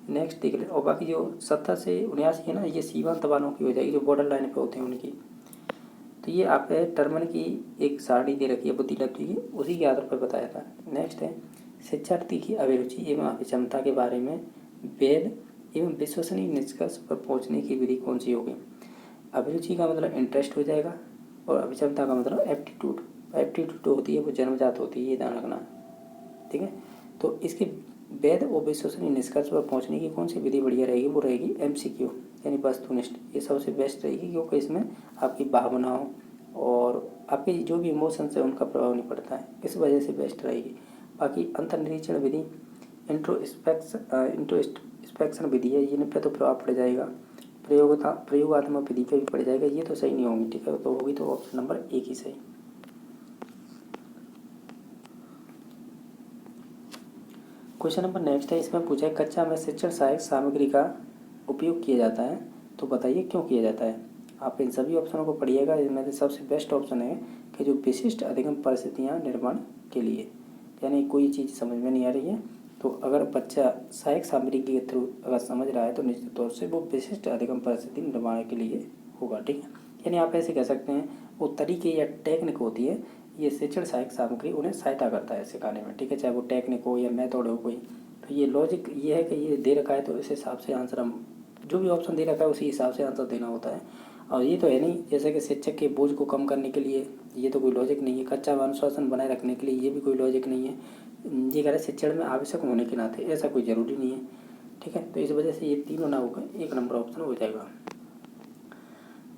नेक्स्ट देख ले। और बाकी जो 70 से 79 है ना, ये सीमांत वालों की हो जाएगी, जो बॉर्डर लाइन पे होते हैं उनकी। तो ये आप टर्मन की एक सारणी दे रखी है बुद्धि लब्धि की, उसी के आधार पर बताया था। नेक्स्ट है शिक्षार्थी की अभिरुचि एवं अभिक्षमता के बारे में वैध एवं विश्वसनीय निष्कर्ष पर पहुंचने की विधि कौन सी होगी। अभिरुचि का मतलब इंटरेस्ट हो जाएगा, और अभिक्षमता का मतलब एप्टीट्यूड। एप्टीट्यूड होती है वो जन्मजात होती है, ये ध्यान रखना। ठीक है, तो इसके वैध और विश्वसनीय निष्कर्ष पर पहुंचने की कौन सी विधि बढ़िया रहेगी, वो रहेगी MCQ, यानी वस्तुनिष्ठ। ये सबसे बेस्ट रहेगी क्योंकि इसमें आपकी भावनाओं और आपके जो भी इमोशंस है उनका प्रभाव नहीं पड़ता है, इस वजह से बेस्ट रहेगी। बाकी अंतर्निरीक्षण विधि, इंट्रोस्पेक्शन विधि है, इन पर तो प्रभाव पड़ जाएगा। प्रयोगात्मक विधि पे भी पड़ जाएगा, ये तो सही नहीं होंगी। ठीक है, तो होगी तो ऑप्शन नंबर 1 ही सही। क्वेश्चन नंबर नेक्स्ट है, इसमें पूछा है कक्षा में शिक्षण सहायक सामग्री का उपयोग किया जाता है, तो बताइए क्यों किया जाता है। आप इन सभी ऑप्शनों को पढ़िएगा, इनमें से सबसे बेस्ट ऑप्शन है कि जो विशिष्ट अधिगम परिस्थितियाँ निर्माण के लिए, यानी कोई चीज़ समझ में नहीं आ रही है तो अगर बच्चा सहायक सामग्री के थ्रू अगर समझ रहा है तो निश्चित तौर से वो विशिष्ट अधिगम परिस्थिति निर्माण के लिए होगा। ठीक है, यानी आप ऐसे कह सकते हैं वो तरीके या टेक्निक होती है, ये शिक्षण सहायक सामग्री उन्हें सहायता करता है सिखाने में। ठीक है, चाहे वो टेक्निक हो या मेथड हो कोई, तो ये लॉजिक ये है कि ये दे रखा है तो इस हिसाब से आंसर हम जो भी ऑप्शन दे रखा है उसी हिसाब से आंसर देना होता है। और ये तो है नहीं जैसे कि शिक्षक के बोझ को कम करने के लिए, ये तो कोई लॉजिक नहीं है। कच्चा अनुशासन बनाए रखने के लिए, ये भी कोई लॉजिक नहीं है। ये कह रहे शिक्षण में आवश्यक होने के नाते, ऐसा कोई ज़रूरी नहीं है। ठीक है, तो इस वजह से ये तीनों ना होकर 1 नंबर ऑप्शन हो जाएगा।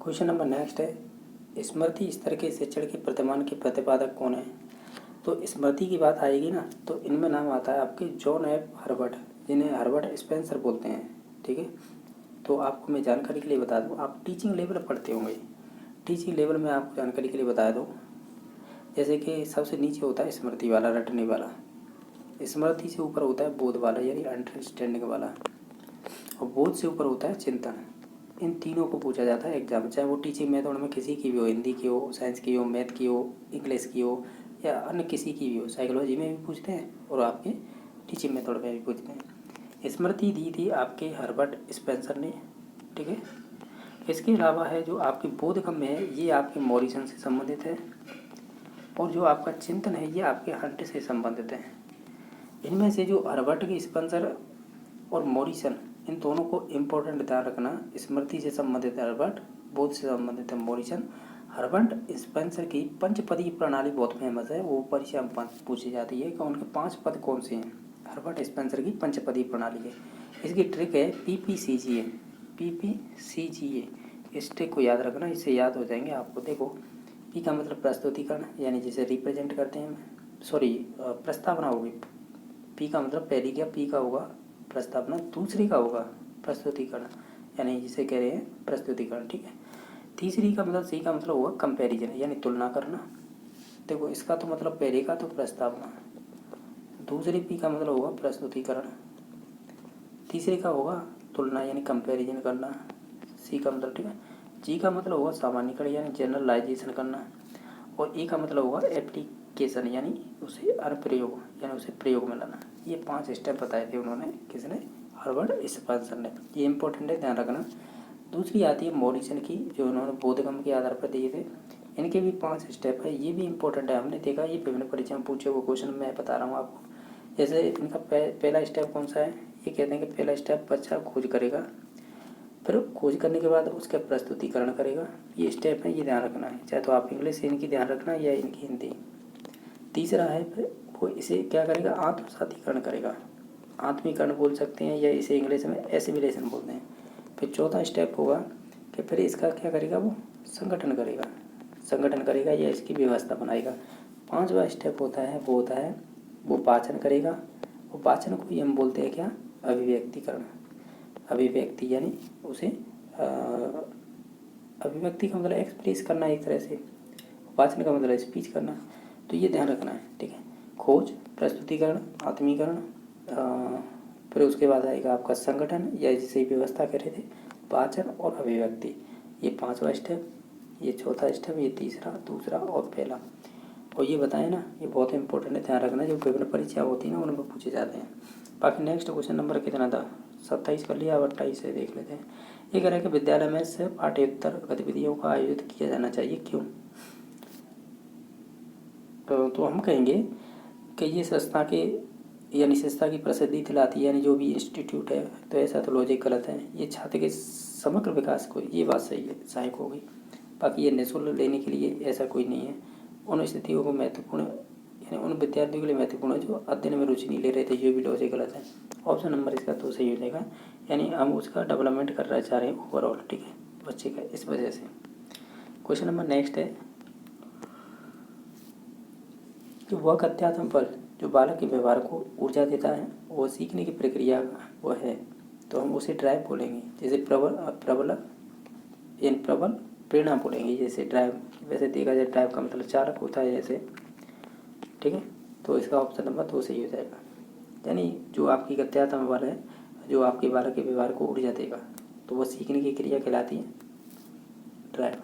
क्वेश्चन नंबर नेक्स्ट है स्मृति स्तर के शिक्षण के प्रतिमान के प्रतिपादक कौन है। तो स्मृति की बात आएगी ना तो इनमें नाम आता है आपके जॉन एफ हर्बर्ट, जिन्हें हर्बर्ट स्पेंसर बोलते हैं। ठीक है, तो आपको मैं जानकारी के लिए बता दूं, आप टीचिंग लेवल पढ़ते होंगे, टीचिंग लेवल में आपको जानकारी के लिए बता दूं, जैसे कि सबसे नीचे होता है स्मृति वाला, रटने वाला। स्मृति से ऊपर होता है बोध वाला, यानी अंडरस्टैंडिंग वाला, और बोध से ऊपर होता है चिंतन। इन तीनों को पूछा जाता है एग्जाम, चाहे वो टीचिंग मेथड में किसी की भी हो, हिंदी की हो, साइंस की हो, मैथ की हो, इंग्लिश की हो, या अन्य किसी की भी हो, साइकोलॉजी में भी पूछते हैं और आपके टीचिंग मेथड में भी पूछते हैं। स्मृति दी थी आपके हर्बर्ट स्पेंसर ने। ठीक है, इसके अलावा है जो आपकी बोधगम्य है ये आपके मॉरिसन से संबंधित है, और जो आपका चिंतन है ये आपके हंट से संबंधित है। इनमें से जो हर्बर्ट की स्पेंसर और मॉरिसन, इन दोनों को इम्पोर्टेंट ध्यान रखना। स्मृति से संबंधित हर्बर्ट, बोध से संबंधित है मॉरिसन, हर्बर्ट स्पेंसर की पंचपदी प्रणाली बहुत फेमस है, वो परीक्षा में पूछी जाती है कि उनके 5 पद कौन से हैं। हर्बर्ट स्पेंसर की पंचपदी प्रणाली है। इसकी ट्रिक है PPCGA। PPCGA इस ट्रिक को याद रखना, इससे याद हो जाएंगे आपको। देखो, पी का मतलब प्रस्तुतिकरण, यानी जिसे रिप्रेजेंट करते हैं, सॉरी प्रस्तावना होगी। पी का मतलब पहली क्या, पी का होगा प्रस्तावना, दूसरी का होगा प्रस्तुतिकरण, यानी जिसे कह रहे हैं प्रस्तुतिकरण, ठीक है। तीसरी का मतलब, सी का मतलब होगा कंपैरिजन, यानी तुलना करना। देखो, इसका तो मतलब पहले का तो प्रस्तावना, दूसरी पी का मतलब होगा प्रस्तुतिकरण, तीसरे का होगा तुलना यानी कंपैरिजन करना, सी का मतलब, ठीक है। जी का मतलब होगा सामान्यीकरण यानी जनरलाइजेशन करना, और ई का मतलब होगा एप्लीकेशन यानी उसे अनुप्रयोग यानी उसे प्रयोग में लाना। ये 5 स्टेप बताए थे उन्होंने, किसने, हर्बर्ट स्पेंसर ने। ये इंपॉर्टेंट है, ध्यान रखना। दूसरी आती है मॉरिसन की, जो उन्होंने बोधगम्य के आधार पर दिए थे। इनके भी 5 स्टेप है, ये भी इंपॉर्टेंट है। हमने देखा ये विभिन्न परीक्षा में पूछे हुए क्वेश्चन मैं बता रहा हूँ आपको। जैसे इनका पहला स्टेप कौन सा है, ये कहते हैं कि पहला स्टेप बच्चा खोज करेगा, फिर खोज करने के बाद उसका प्रस्तुतिकरण करेगा। ये स्टेप है, ये ध्यान रखना है, चाहे तो आप इंग्लिश इनकी ध्यान रखना या इनकी हिंदी। तीसरा है फिर वो इसे क्या करेगा, आत्मसातीकरण करेगा, आत्मीकरण बोल सकते हैं, या इसे इंग्लिश में एसिमिलेशन बोलते हैं। फिर चौथा स्टेप होगा कि फिर इसका क्या करेगा, वो संगठन करेगा या इसकी व्यवस्था बनाएगा। 5वां स्टेप होता है वो वाचन करेगा। वो वाचन को ही हम बोलते हैं क्या, अभिव्यक्तिकरण। अभिव्यक्ति यानी उसे अभिव्यक्ति का मतलब एक्सप्रेस करना एक तरह से, वाचन का मतलब स्पीच करना। तो ये ध्यान रखना है, ठीक है। खोज, प्रस्तुतिकरण, आत्मीकरण, फिर उसके बाद आएगा आपका संगठन या जिसे व्यवस्था कह रहे थे, वाचन और अभिव्यक्ति। ये 5वां स्टेप, ये चौथा स्टेप, ये तीसरा, दूसरा और पहला। और ये बताए ना, ये बहुत इंपॉर्टेंट है, ध्यान रखना। जो विभिन्न परीक्षा होती है ना, उनमें पूछे जाते हैं। बाकी नेक्स्ट क्वेश्चन नंबर कितना था, 27 कर लिया, अब 28 से देख लेते हैं। ये कह रहा है कि विद्यालय में से पाठ्येतर गतिविधियों का आयोजित किया जाना चाहिए, क्यों। तो हम कहेंगे कि ये संस्था के यानी संस्था की प्रसिद्धि दिलाती है, यानी जो भी इंस्टीट्यूट है, तो ऐसा तो लॉजिक गलत है। ये छात्र के समग्र विकास को, ये बात सही है, सहायक होगी। बाकी ये निःशुल्क लेने के लिए ऐसा कोई नहीं है। उन स्थितियों को महत्वपूर्ण यानी उन विद्यार्थियों के लिए महत्वपूर्ण है जो अध्ययन में रुचि नहीं ले रहे थे, ये भी लॉजिक गलत है। ऑप्शन नंबर इसका तो सही हो जाएगा, यानी हम उसका डेवलपमेंट कर रहे चाह रहे हैं ओवरऑल, ठीक है, बच्चे का, इस वजह से। क्वेश्चन नंबर नेक्स्ट है कि वह अध्यात्म बल जो बालक के व्यवहार को ऊर्जा देता है, वो सीखने की प्रक्रिया का वो है, तो हम उसे ड्राइव बोलेंगे। जैसे प्रबल प्रेरणा बोलेंगे, जैसे ड्राइव। वैसे देखा जाए ड्राइव का मतलब चालक होता है जैसे, ठीक है। तो इसका ऑप्शन नंबर 2 सही हो जाएगा, यानी जो आपकी अध्यात्म बल है, जो आपके बालक के व्यवहार को ऊर्जा देगा, तो वो सीखने की क्रिया कहलाती है ड्राइव।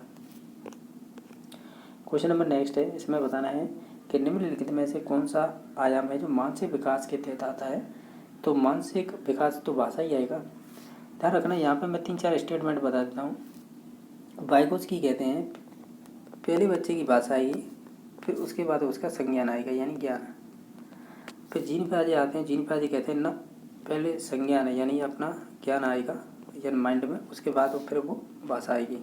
क्वेश्चन नंबर नेक्स्ट है, इसमें बताना है कि निम्नलिखित में से कौन सा आयाम है जो मानसिक विकास के तहत आता है। तो मानसिक विकास तो भाषा ही आएगा। ध्यान रखना, यहाँ पे मैं 3-4 स्टेटमेंट बता देता हूँ। वाइगोत्स्की कहते हैं पहले बच्चे की भाषा आएगी, फिर उसके बाद उसका संज्ञान आएगा यानी ज्ञान। फिर जीन प्याजे आते हैं, जीन प्याजे कहते हैं ना, पहले संज्ञान है यानी अपना ज्ञान आएगा यानी माइंड में, उसके बाद फिर वो भाषा आएगी।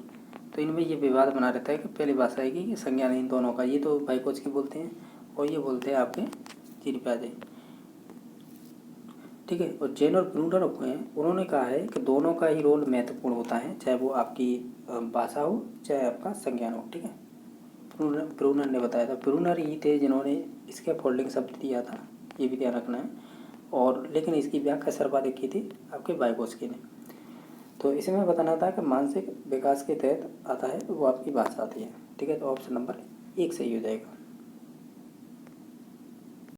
तो इनमें ये विवाद बना रहता है कि पहले भाषा आएगी कि संज्ञान, इन दोनों का। ये तो वाइगोत्स्की बोलते हैं और ये बोलते हैं आपके जीन प्याजे, ठीक है। और जेन और ब्रूनर हैं, उन्होंने कहा है कि दोनों का ही रोल महत्वपूर्ण होता है, चाहे वो आपकी भाषा हो चाहे आपका संज्ञान हो, ठीक है। ब्रूनर ने बताया था, ब्रूनर ही थे जिन्होंने इसके फोल्डिंग शब्द दिया था, ये भी ध्यान रखना है। और लेकिन इसकी व्याख्या सर्वाधिक की थी आपके वाइगोत्स्की ने। तो इसमें बताना था कि मानसिक विकास के तहत आता है तो वो आपकी भाषा आती है, ठीक है। तो ऑप्शन नंबर 1 सही हो जाएगा।